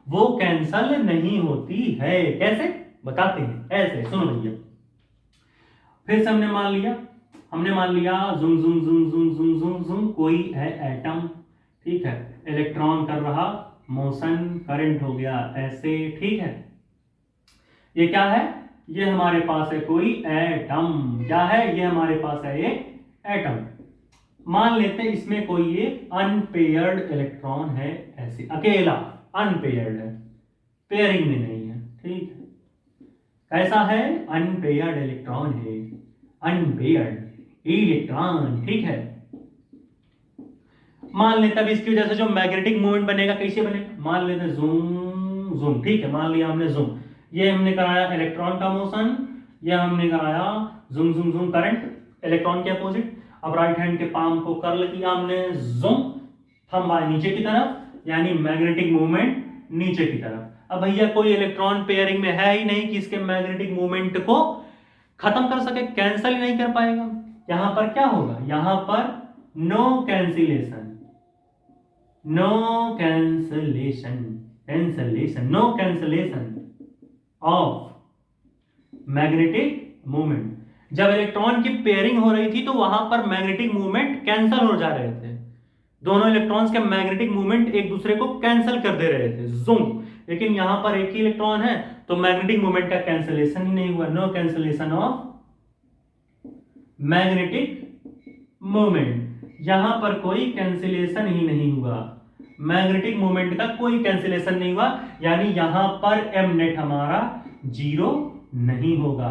वो कैंसल नहीं होती है। कैसे, बताते हैं, ऐसे सुनो भैया। फिर से हमने मान लिया जुम जुम जुम जुम जुम जुम जुम, कोई है एटम, ठीक है, इलेक्ट्रॉन कर रहा मोशन, करंट हो गया ऐसे। ठीक है, ये क्या है, ये हमारे पास है कोई एटम। क्या है, ये हमारे पास है एक एटम। मान लेते हैं इसमें कोई एक अनपेयर्ड इलेक्ट्रॉन है, ऐसे अकेला अनपेयर्ड है, पेयरिंग में नहीं है। ठीक है, कैसा है, अनपेयर्ड इलेक्ट्रॉन है, अनपेयर्ड इलेक्ट्रॉन। ठीक है, मान लेते हैं इसकी वजह से जो मैग्नेटिक मूवमेंट बनेगा कैसे बनेगा, मान लेते हैं जूम जूम। ठीक है, मान लिया हमने जूम, ये हमने कराया इलेक्ट्रॉन का मोशन, ये हमने कराया zoom zoom zoom current electron के अपोजिट। अब राइट हैंड के पाम को कर्ल किया हमने जूम, थंब आया नीचे की तरफ, यानी मैग्नेटिक मूवमेंट नीचे की तरफ। अब भैया कोई इलेक्ट्रॉन पेयरिंग में है ही नहीं कि इसके मैग्नेटिक मूवमेंट को खत्म कर सके, कैंसिल ही नहीं कर पाएगा। यहां पर क्या होगा, यहां पर no cancellation, no cancellation, cancellation, no cancellation of magnetic movement. जब इलेक्ट्रॉन की पेयरिंग हो रही थी तो वहां पर मैग्नेटिक मूवमेंट कैंसल हो जा रहे थे, दोनों इलेक्ट्रॉन्स के मैग्नेटिक मूवमेंट एक दूसरे को कैंसिल कर दे रहे थे, जूम। लेकिन यहां पर एक ही इलेक्ट्रॉन है तो मैग्नेटिक मूवमेंट का कैंसिलेशन ही नहीं हुआ, no cancellation of magnetic movement. यहां पर कोई कैंसिलेशन ही नहीं हुआ, मैग्नेटिक मूवमेंट का कोई कैंसिलेशन नहीं हुआ, यानी यहां पर एम नेट हमारा 0 नहीं होगा।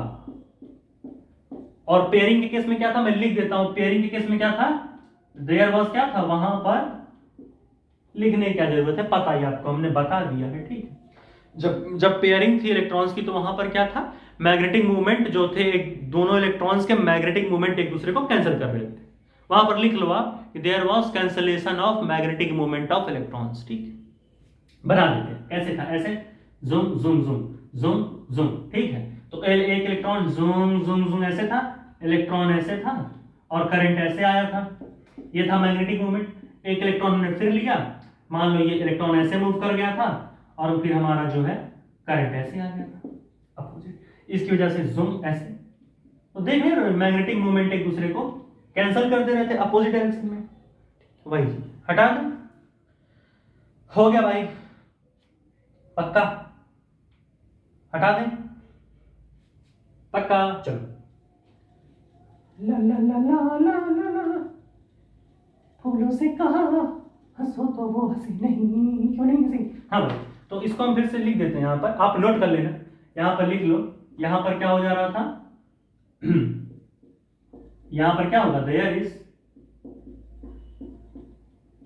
और पेयरिंग के केस में क्या था, मैं लिख देता हूं, पेयरिंग के केस में क्या था, देयर वाज क्या था, वहां पर लिखने की क्या जरूरत है, पता ही आपको हमने बता दिया है, ठीक है। जब पेयरिंग थी इलेक्ट्रॉन्स की तो वहां पर क्या था, मैग्नेटिक मूवमेंट जो थे, दोनों इलेक्ट्रॉन्स के मैग्नेटिक मूवमेंट एक दूसरे को कैंसिल कर रहे थे। वहां पर लिख लो आप कि there was cancellation of magnetic movement of electrons, ठीक है। बना देते हैं, कैसे था, ऐसे zoom zoom zoom zoom zoom, ठीक है। तो एक इलेक्ट्रॉन जूम जूम जूम ऐसे था, इलेक्ट्रॉन ऐसे था और करंट ऐसे आया था, ये था मैग्नेटिक मूवमेंट। एक इलेक्ट्रॉन हमने फिर लिया, मान लो ये इलेक्ट्रॉन ऐसे मूव कर गया था और फिर हमारा जो है करंट ऐसे आ गया था अपोजिट, इसकी वजह से जूम ऐसे। तो देख रहे हो मैग्नेटिक मूवमेंट एक दूसरे को कैंसिल करते रहते अपोजिट डायरेक्शन में, वही हटा दो, हो गया भाई, पक्का हटा दें, पक्का। चलो ला ला ला ला ला ला ला, फूलों से कहा हंसो तो वो हंसी नहीं, क्यों नहीं हंसी। हाँ भाई, तो इसको हम फिर से लिख देते हैं, यहां पर आप नोट कर लेना, यहां पर लिख लो, यहां पर क्या हो जा रहा था यहां पर क्या होगा, there is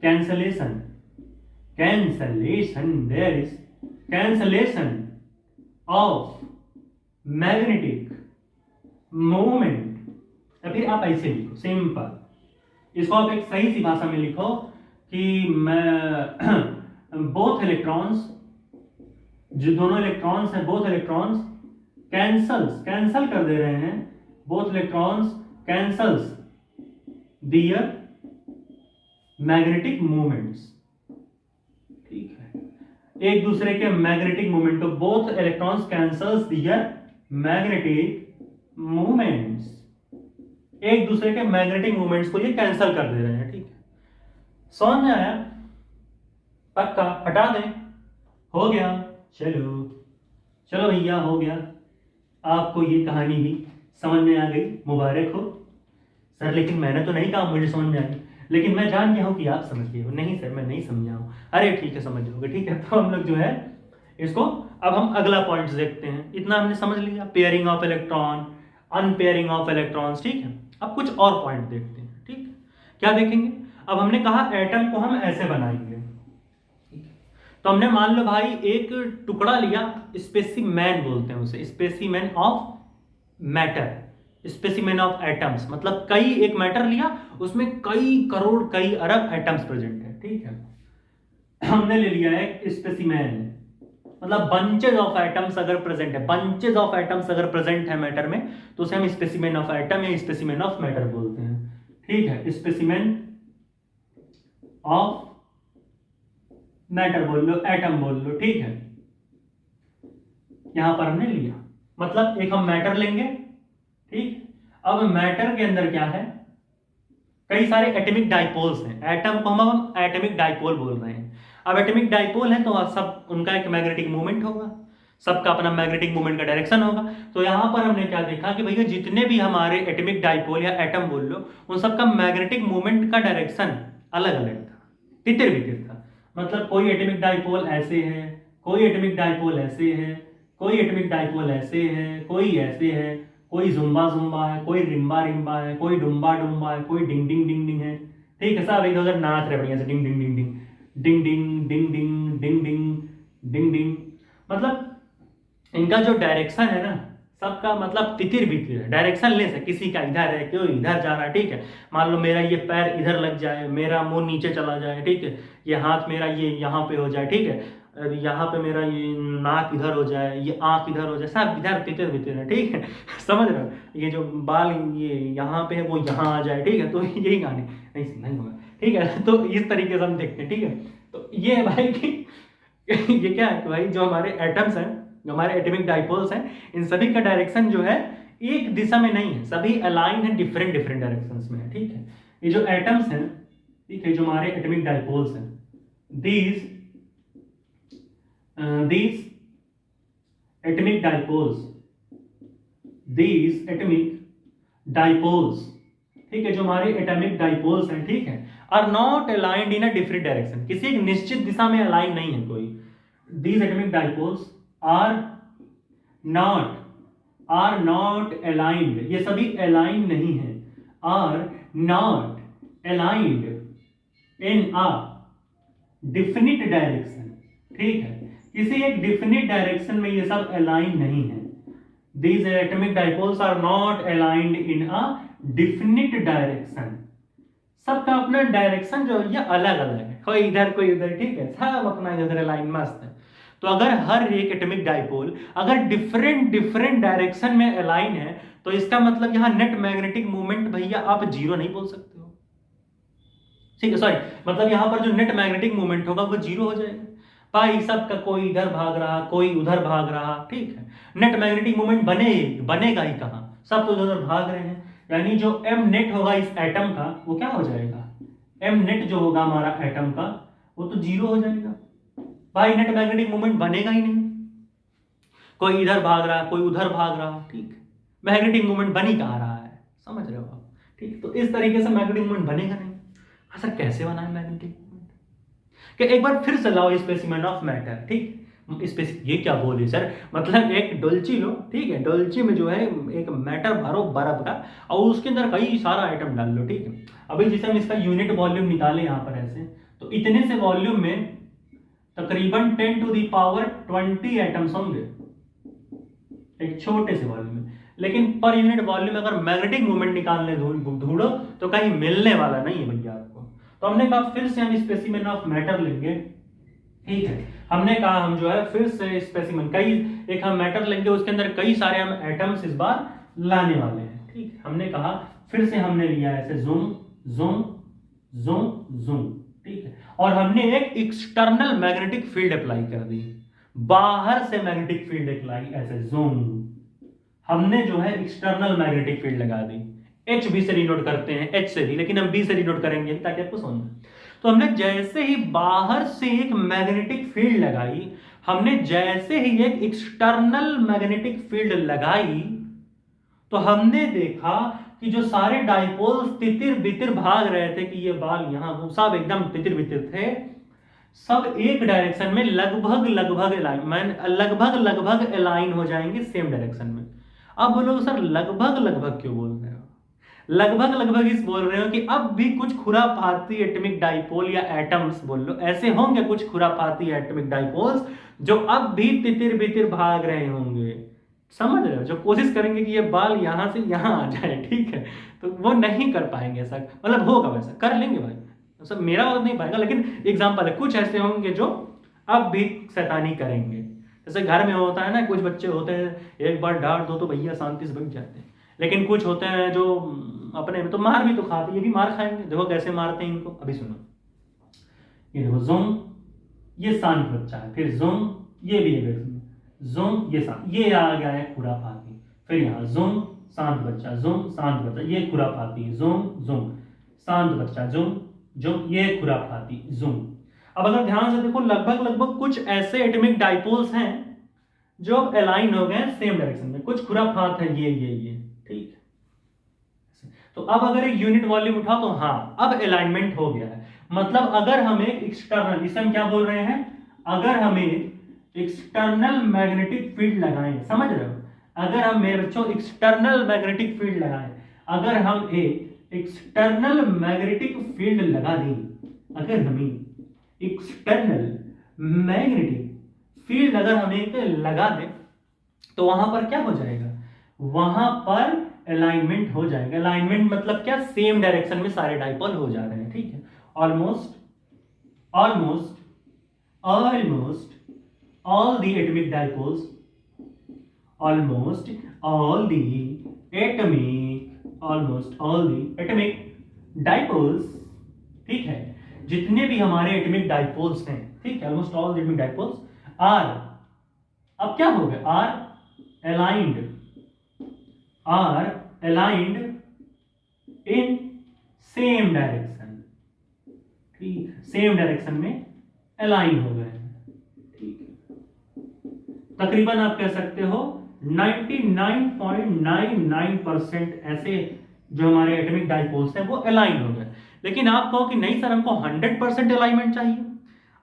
cancellation, cancellation, there is cancellation of magnetic movement. या फिर आप ऐसे लिखो सिंपल, इसको आप एक सही सी भाषा में लिखो कि मैं बोथ इलेक्ट्रॉन्स, जो दोनों इलेक्ट्रॉन्स हैं, बोथ इलेक्ट्रॉन्स कैंसल कर दे रहे हैं, बोथ इलेक्ट्रॉन्स कैंसल्स दियर मैग्नेटिक मूवमेंट्स, ठीक है। एक दूसरे के मैग्नेटिक मूवमेंट को, बोथ इलेक्ट्रॉन्स कैंसल्स दियर मैग्नेटिक मूवमेंट्स, एक दूसरे के मैग्नेटिक मूवमेंट्स को ये कैंसल कर दे रहे हैं, ठीक है। समझ में आया, पक्का हटा दें, हो गया, चलो चलो भैया हो गया, आपको ये कहानी भी समझ में आ गई, मुबारक हो सर। लेकिन मैंने तो नहीं कहा मुझे समझ में आई, लेकिन मैं जान गया हूं कि आप समझ गए हो। नहीं सर मैं नहीं समझा हूं, अरे ठीक है समझ जाओगे, ठीक है। तो हम लोग जो है इसको, अब हम अगला पॉइंट देखते हैं। इतना हमने समझ लिया, pairing of electron, unpairing of electrons, ठीक है। अब कुछ और पॉइंट देखते हैं, ठीक है। क्या देखेंगे, अब हमने कहा एटम को हम ऐसे बनाएंगे, तो हमने मान लो भाई एक टुकड़ा लिया, स्पेसिमेन बोलते हैं उसे, specimen of matter, specimen of atoms, मतलब कई, एक मैटर लिया उसमें कई करोड़ कई अरब एटम्स प्रेजेंट है, ठीक है। हमने ले लिया एक स्पेसिमेन, मतलब बंचेज ऑफ एटम्स अगर प्रेजेंट है, बंचेज ऑफ एटम्स अगर प्रेजेंट है मैटर में, तो उसे हम स्पेसिमेन ऑफ एटम या स्पेसिमेन ऑफ मैटर बोलते हैं, ठीक है। स्पेसिमेन ऑफ मैटर बोल लो, एटम बोल लो, ठीक है। यहां पर हमने लिया, मतलब एक हम मैटर लेंगे, ठीक। अब मैटर के अंदर क्या है, कई सारे एटॉमिक डाइपोल्स हैं, एटम को हम एटॉमिक डाइपोल बोल रहे हैं। अब एटॉमिक डाइपोल है तो सब उनका एक मैग्नेटिक मूवमेंट होगा, सबका अपना मैग्नेटिक मूवमेंट का डायरेक्शन होगा। तो यहां पर हमने क्या देखा कि भैया जितने भी हमारे एटॉमिक डाइपोल या एटम बोल लो, उन सबका मैग्नेटिक मूवमेंट का डायरेक्शन अलग अलग था, तितिर बितिर था। मतलब कोई एटॉमिक डाइपोल ऐसे है, कोई एटॉमिक डाइपोल ऐसे है, कोई एटॉमिक डाइपोल ऐसे है, कोई ऐसे है, कोई जुम्बा जुम्बा है, कोई रिम्बा रिम्बा है, कोई डुम्बा डुम्बा है, कोई डिंग डिंग डिंग डिंग है, ठीक है। सब इधर उधर नाच रहे बढ़िया से, डिंग डिंग डिंग डिंग डिंग डिंग डिंग डिंग डिंग डिंग डिंग डिंग। मतलब इनका जो डायरेक्शन है ना, सबका मतलब तितिर बितिर है, डायरेक्शन लेस है, किसी का इधर है, क्यों इधर जा रहा है, ठीक है। मान लो मेरा ये पैर इधर लग जाए, मेरा मुंह नीचे चला जाए, ठीक है। ये हाथ मेरा ये यहाँ पे हो जाए, ठीक है। यहाँ पे मेरा ये नाक इधर हो जाए, ये आंख इधर हो जाए, सब इधर तितर बितिर है, ठीक है। समझ रहे हो, ये जो बाल ये यहाँ पे है वो यहाँ आ जाए, ठीक है। तो यही गाने नहीं सुनना ही होगा, ठीक है। तो इस तरीके से हम देखते हैं, ठीक है। तो ये है भाई कि ये क्या है कि भाई जो हमारे एटम्स हैं, जो हमारे एटॉमिक डाइपोल्स हैं, इन सभी का डायरेक्शन जो है एक दिशा में नहीं है, सभी अलाइन है डिफरेंट डिफरेंट डायरेक्शंस में है, ठीक है। ये जो एटम्स हैं, ठीक है, जो हमारे एटॉमिक डाइपोल्स हैं, these atomic dipoles, ठीक है, जो हमारे एटॉमिक डाइपोल्स हैं, ठीक है, are not aligned in a different direction, किसी एक निश्चित दिशा में अलाइन नहीं है कोई। These atomic dipoles are not aligned, ये सभी अलाइन नहीं है, are not aligned in a definite direction, ठीक है, किसी एक डिफिनिट डायरेक्शन में ये सब अलाइन नहीं है। These atomic dipoles are not aligned in a definite direction, सबका अपना डायरेक्शन जो है अलग अलग है, कोई इधर कोई उधर, ठीक है, सब अपना इधर अलाइन मस्त है। तो अगर हर एक एटॉमिक डाइपोल अगर डिफरेंट डिफरेंट डायरेक्शन में अलाइन है, तो इसका मतलब यहाँ नेट मैग्नेटिक मूवमेंट भैया आप जीरो नहीं बोल सकते हो, ठीक है, सॉरी, मतलब यहाँ पर जो नेट मैग्नेटिक मूवमेंट होगा वो जीरो हो जाएगा भाई, सबका कोई इधर भाग रहा, कोई उधर भाग रहा, ठीक है, नेट मैग्नेटिक मूवमेंट बनेगा ही कहाँ, सब तो उधर भाग रहे हैं, यानी जो एम नेट होगा इस एटम का वो क्या हो जाएगा, एम नेट जो होगा हमारा एटम का वो तो जीरो हो जाएगा भाई, नेट मैग्नेटिक मूवमेंट बनेगा ही नहीं, कोई इधर भाग रहा, कोई उधर भाग रहा, ठीक, मैग्नेटिक मूवमेंट बन ही कहाँ रहा है, समझ रहे हो आप, ठीक। तो इस तरीके से मैग्नेटिक मूवमेंट बनेगा नहीं। हाँ सर, कैसे बना है मैग्नेटिक कि एक बार फिर से लाओ स्पेसिमेन ऑफ मैटर, ठीक, ये क्या बोले सर, मतलब एक डोलची लो, ठीक है, डोलची में जो है एक मैटर भरो बर्फ का और उसके अंदर कई सारा आइटम डाल लो, ठीक है। अभी जैसे हम इसका यूनिट वॉल्यूम निकाले यहाँ पर ऐसे, तो इतने से वॉल्यूम में तकरीबन 10 टू दी पावर 20 एटम्स होंगे एक छोटे से वॉल्यूम में, लेकिन पर यूनिट वॉल्यूम अगर मैग्नेटिक मूवमेंट निकालने ढूंढो तो कहीं मिलने वाला नहीं है भैया आपको। तो हमने कहा फिर से हम स्पेसिमेन ऑफ मैटर लेंगे, ठीक है, हमने कहा हम जो है फिर से स्पेसिमेन एक हम मैटर लेंगे, उसके अंदर कई सारे हम एटम्स इस बार लाने वाले हैं, ठीक है। हमने कहा फिर से हमने लिया ऐसे जूम जूम जूम जूम, ठीक है, और हमने एक एक्सटर्नल मैग्नेटिक फील्ड अप्लाई कर दी, बाहर से मैग्नेटिक फील्ड अप्लाई, ऐसे जूम, हमने जो है एक्सटर्नल मैग्नेटिक फील्ड लगा दी, एच बी से डिनोट करते हैं, एच से भी, लेकिन हम बी से डिनोट करेंगे ताकि आपको समझ। तो हमने जैसे ही बाहर से एक मैग्नेटिक फील्ड लगाई, हमने जैसे ही एक एक्सटर्नल मैग्नेटिक फील्ड लगाई, तो हमने देखा कि जो सारे डाइपोल्स तितिर बितिर भाग रहे थे कि ये बाल यहां, वो सब एकदम तितिर बितिर थे, सब एक डायरेक्शन में लगभग लगभग अलाइन हो जाएंगे सेम डायरेक्शन में। अब बोलो सर लगभग क्यों बोल रहे हो, लगभग इस बोल रहे हो कि अब भी कुछ खुरापाती एटॉमिक डाइपोल या एटम्स बोल लो ऐसे होंगे, कुछ खुरापाती एटॉमिक डाइपोल्स जो अब भी तितिर बितिर भाग रहे होंगे, समझ रहे हो, जो कोशिश करेंगे कि ये बाल यहां से यहां आ जाए, ठीक है, तो वो नहीं कर पाएंगे ऐसा, मतलब होगा वैसा कर लेंगे भाई, सब मेरा मतलब नहीं पाएगा, लेकिन एग्जाम्पल है, कुछ ऐसे होंगे जो अब भी शैतानी करेंगे, जैसे घर में होता है ना, कुछ बच्चे होते हैं एक बार डांट दो तो भैया शांति से बैठ जाते हैं, लेकिन कुछ होते हैं जो अपने तो मार भी तो खाते, ये भी मार खाएंगे, देखो कैसे मारते हैं इनको, अभी सुनो, ये देखो जोम, ये शांत बच्चा है, फिर जोम, ये भी है, जोम, ये शांत, ये आ गया है खुरापाती, फिर यहाँ जोम शांत बच्चा, जोम शांत बच्चा, ये खुरापाती, जोम जोम शांत बच्चा, जोम जोम, ये खुरापाती, जोम। अब अगर ध्यान से देखो लगभग कुछ ऐसे एटॉमिक डाइपोल्स हैं जो अलाइन हो गए सेम डायरेक्शन में, कुछ खुरापात है ये, ठीक है। तो अब अगर एक यूनिट वॉल्यूम उठाओ तो हाँ अब अलाइनमेंट हो गया है, मतलब अगर हम एक एक्सटर्नल, इसे हम क्या बोल रहे हैं, अगर हम एक एक्सटर्नल मैग्नेटिक फील्ड लगाएं, समझ रहे हो, अगर हम मेरे बच्चों एक्सटर्नल मैग्नेटिक फील्ड लगाएं, अगर हम एक एक्सटर्नल मैग्नेटिक फील्ड लगा दें, अगर हमें एक्सटर्नल मैग्नेटिक फील्ड अगर हम एक लगा दें, तो वहां पर क्या हो जाएगा, वहां पर अलाइनमेंट हो जाएगा। अलाइनमेंट मतलब क्या, सेम डायरेक्शन में सारे डाइपोल हो जा रहे हैं, ठीक है। Almost all the atomic dipoles, almost all the atomic dipoles, ठीक है, जितने भी हमारे एटॉमिक डाइपोल्स हैं, ठीक है, almost all the atomic dipoles are अब क्या हो गया, are aligned in same direction, ठीक, सेम डायरेक्शन में अलाइन हो गए, ठीक है। तकरीबन आप कह सकते हो 99.99% ऐसे जो हमारे एटॉमिक डाइपोल्स हैं वो अलाइन हो गए। लेकिन आप कहो कि नहीं सर हमको 100% अलाइनमेंट चाहिए।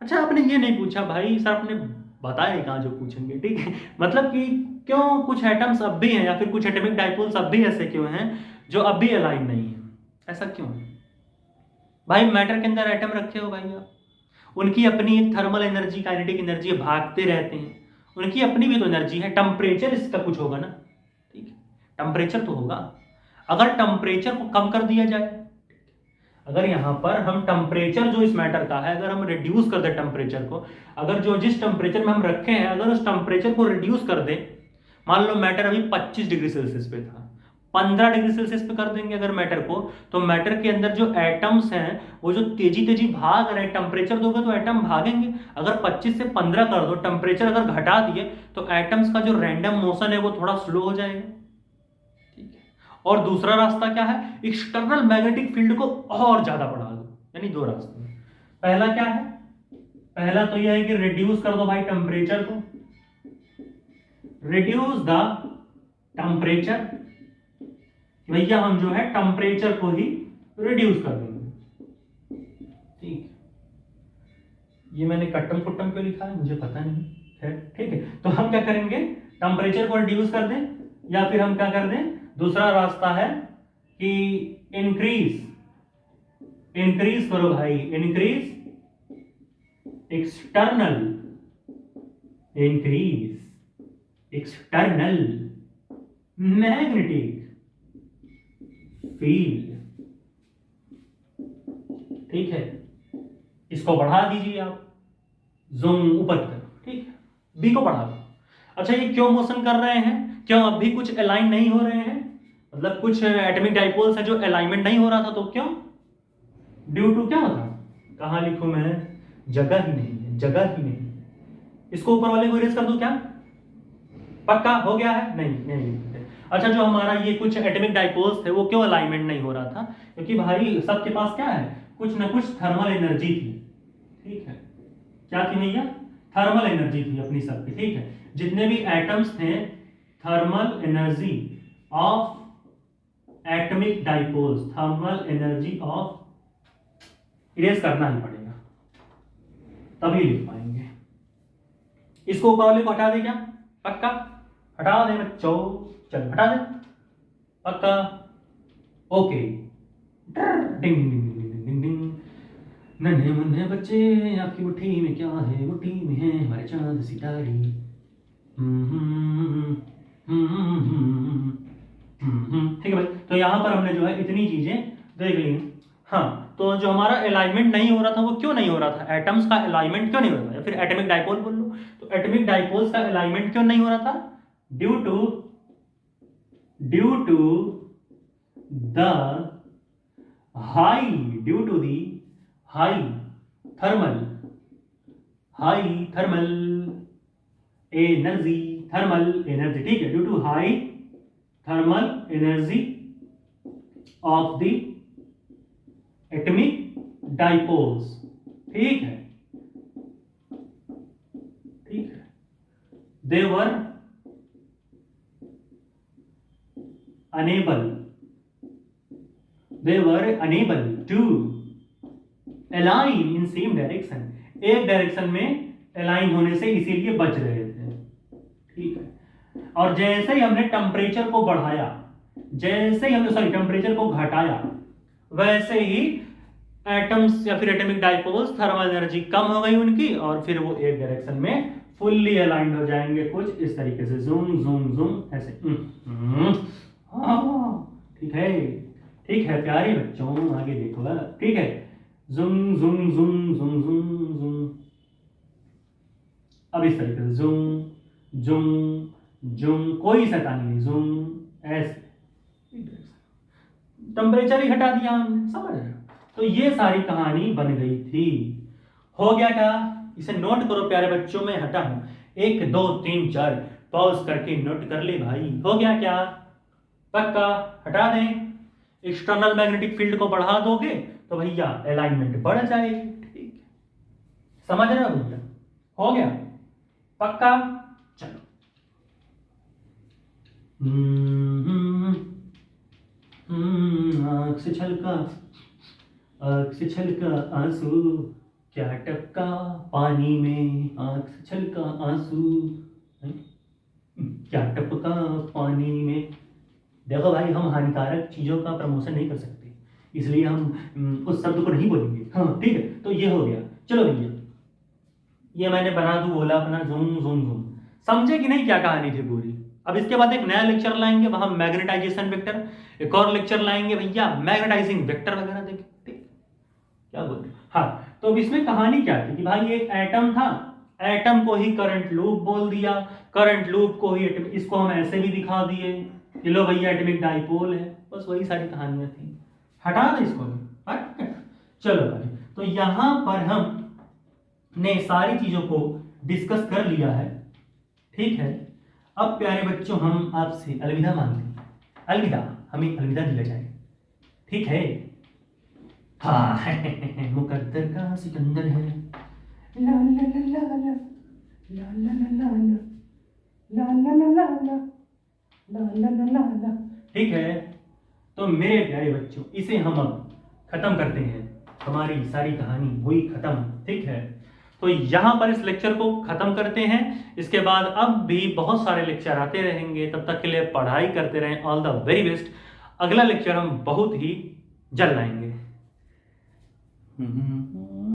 अच्छा आपने ये नहीं पूछा भाई, सर आपने बताया कहाँ जो पूछेंगे, ठीक है। मतलब कि क्यों कुछ एटम्स अब भी हैं या फिर कुछ एटॉमिक डाइपोल्स अब भी ऐसे क्यों हैं जो अब भी अलाइन नहीं है, ऐसा क्यों है भाई? मैटर के अंदर एटम रखे हो भाई आप, उनकी अपनी एक थर्मल एनर्जी, काइनेटिक एनर्जी, भागते रहते हैं, उनकी अपनी भी तो एनर्जी है। टेम्परेचर इसका कुछ होगा ना, ठीक है, टेम्परेचर तो होगा। अगर टेम्परेचर को कम कर दिया जाए, अगर यहां पर हम टेम्परेचर जो इस मैटर का है अगर हम रिड्यूस कर दे टेम्परेचर को, अगर जो जिस टेम्परेचर में हम रखे हैं अगर उस टेम्परेचर को रिड्यूस कर दे, मान लो मैटर अभी 25 डिग्री सेल्सियस पे था, 15 डिग्री सेल्सियस पे कर देंगे अगर मैटर को, तो मैटर के अंदर जो एटम्स हैं वो जो तेजी तेजी भाग रहे हैं, टेम्परेचर दोगे तो एटम भागेंगे। अगर 25 से 15 कर दो, टेम्परेचर अगर घटा दिए तो एटम्स का जो रैंडम मोशन है वो थोड़ा स्लो हो जाएगा, ठीक है। और दूसरा रास्ता क्या है, एक्सटर्नल मैग्नेटिक फील्ड को और ज्यादा बढ़ा दो, यानी दो रास्ते। पहला क्या है, पहला तो यह है कि रिड्यूस कर दो भाई टेम्परेचर को, रिड्यूस द टेम्परेचर, भैया हम जो है टेम्परेचर को ही रिड्यूस कर देंगे, ठीक। ये मैंने कट्टम फुट्टम क्यों लिखा है मुझे पता नहीं, खैर ठीक है। तो हम क्या करेंगे, टेम्परेचर को रिड्यूस कर दें, या फिर हम क्या कर दें, दूसरा रास्ता है कि इंक्रीज करो भाई, एक्सटर्नल मैग्नेटिक फील्ड, ठीक है, इसको बढ़ा दीजिए आप, जूम ऊपर की तरफ, ठीक है, बी को बढ़ा दो। अच्छा ये क्यों मोशन कर रहे हैं, क्यों अब भी कुछ अलाइन नहीं हो रहे हैं, मतलब कुछ एटॉमिक डाइपोल्स है जो अलाइनमेंट नहीं हो रहा था, तो क्यों, ड्यू टू क्या होता, कहां लिखूं मैं, जगह ही नहीं है, जगह ही नहीं है। इसको ऊपर वाले को इरेज कर दूं क्या, पक्का हो गया है, नहीं। अच्छा जो हमारा ये कुछ एटॉमिक डाइपोल्स थे वो क्यों अलाइनमेंट नहीं हो रहा था, क्योंकि भाई सबके पास क्या है, कुछ ना कुछ थर्मल एनर्जी थी, ठीक है, क्या थी भैया, थर्मल एनर्जी थी अपनी सबकी, ठीक है। जितने भी एटम्स थे, thermal energy of atomic dipoles, thermal energy of, erase करना ही पड़ेगा तभी लिख पाएंगे। इसको ऊपर वाले को हटा दे क्या, पक्का हटा दे बच्चों, चल हटा दे, पक्का, ओके। डिंग डिंग डिंग डिंग डिंग डिंग, नन्हे मुन्ने बच्चे आपकी मुट्ठी में क्या है, मुट्ठी में है हमारे चांद सितारे, ठीक है भाई। तो यहां पर हमने जो है इतनी चीजें देख ली। हाँ तो जो हमारा अलाइनमेंट नहीं हो रहा था वो क्यों नहीं हो रहा था, एटम्स का अलाइनमेंट क्यों नहीं हो रहा था, या फिर एटॉमिक डाइपोल बोल लो, तो एटॉमिक डाइपोल्स का अलाइनमेंट क्यों नहीं हो रहा था, due to the high thermal energy, ठीक है, due to high thermal energy of the atomic dipoles, ठीक है, they were unable to align in same direction, एक डायरेक्शन में अलाइन होने से इसीलिए बच रहे थे, ठीक है। और जैसे ही हमने टेम्परेचर को बढ़ाया, जैसे ही हमने टेम्परेचर को घटाया, वैसे ही एटम्स या फिर एटॉमिक डाइपोल्स थर्मल एनर्जी कम हो गई उनकी, और फिर वो एक डायरेक्शन में फुल्ली अलाइंड हो जाएंगे, कुछ इस तरीके से, जूम ऐसे। ठीक है प्यारे बच्चों, आगे देखो, ठीक है, जूम, अब इस तरीके से जूम, कोई शैतानी नहीं, जूम ऐसे, टेम्परेचर ही घटा दिया हमने, समझ रहे हो। तो ये सारी कहानी बन गई थी, हो गया क्या, इसे नोट करो प्यारे बच्चों, मैं हटा हूं, 1 2 3 4 पॉज करके नोट कर ले भाई। हो गया क्या? पक्का? हटा दें? एक्सटर्नल मैग्नेटिक फील्ड को बढ़ा दोगे तो भैया अलाइनमेंट बढ़ जाएगी। ठीक, समझ रहे हो भैया? हो गया? पक्का? चलो। आँख से छलका, आँख से छलका आंसू, क्या टपका पानी में, आँख से छलका आंसू, क्या टपका पानी में। देखो भाई, हम हानिकारक चीज़ों का प्रमोशन नहीं कर सकते, इसलिए हम उस शब्द को नहीं बोलेंगे। हाँ ठीक है, तो ये हो गया। चलो भैया, ये मैंने बना दूं बोला अपना झूम झूम झूम। समझे कि नहीं क्या कहानी थी पूरी? अब इसके बाद एक नया लेक्चर लाएंगे, वहां मैग्नेटाइजेशन वेक्टर, एक और लेक्चर लाएंगे भैया मैग्नेटाइजिंग वेक्टर वगैरह देखें। ठीक, क्या बोल रहे? हाँ, तो अब इसमें कहानी क्या थी कि भाई एक एटम था, एटम को ही करंट लूप बोल दिया, करंट लूप को ही इसको हम ऐसे भी दिखा दिए, लो भैया एटमिक डाइपोल है। बस वही सारी कहानियां थी। हटा दे इसको भी। चलो भाई, तो यहां पर हम ने सारी चीजों को डिस्कस कर लिया है। ठीक है, अब प्यारे बच्चों हम आपसे अलविदा मांगते हैं। अलविदा, हमें अलविदा दिया जाए। ठीक है? हाँ मुकद्दर का सिकंदर है। ला ला ला ला ला ला ला ला ला ला ला ला ला ला ला ला ला ला। ठीक है, तो मेरे प्यारे बच्चों, इसे हम अब खत्म करते हैं। हमारी सारी कहानी हुई खत्म। ठीक है, तो यहां पर इस लेक्चर को खत्म करते हैं। इसके बाद अब भी बहुत सारे लेक्चर आते रहेंगे, तब तक के लिए पढ़ाई करते रहें। All the very best. अगला लेक्चर हम बहुत ही जल्द लाएंगे।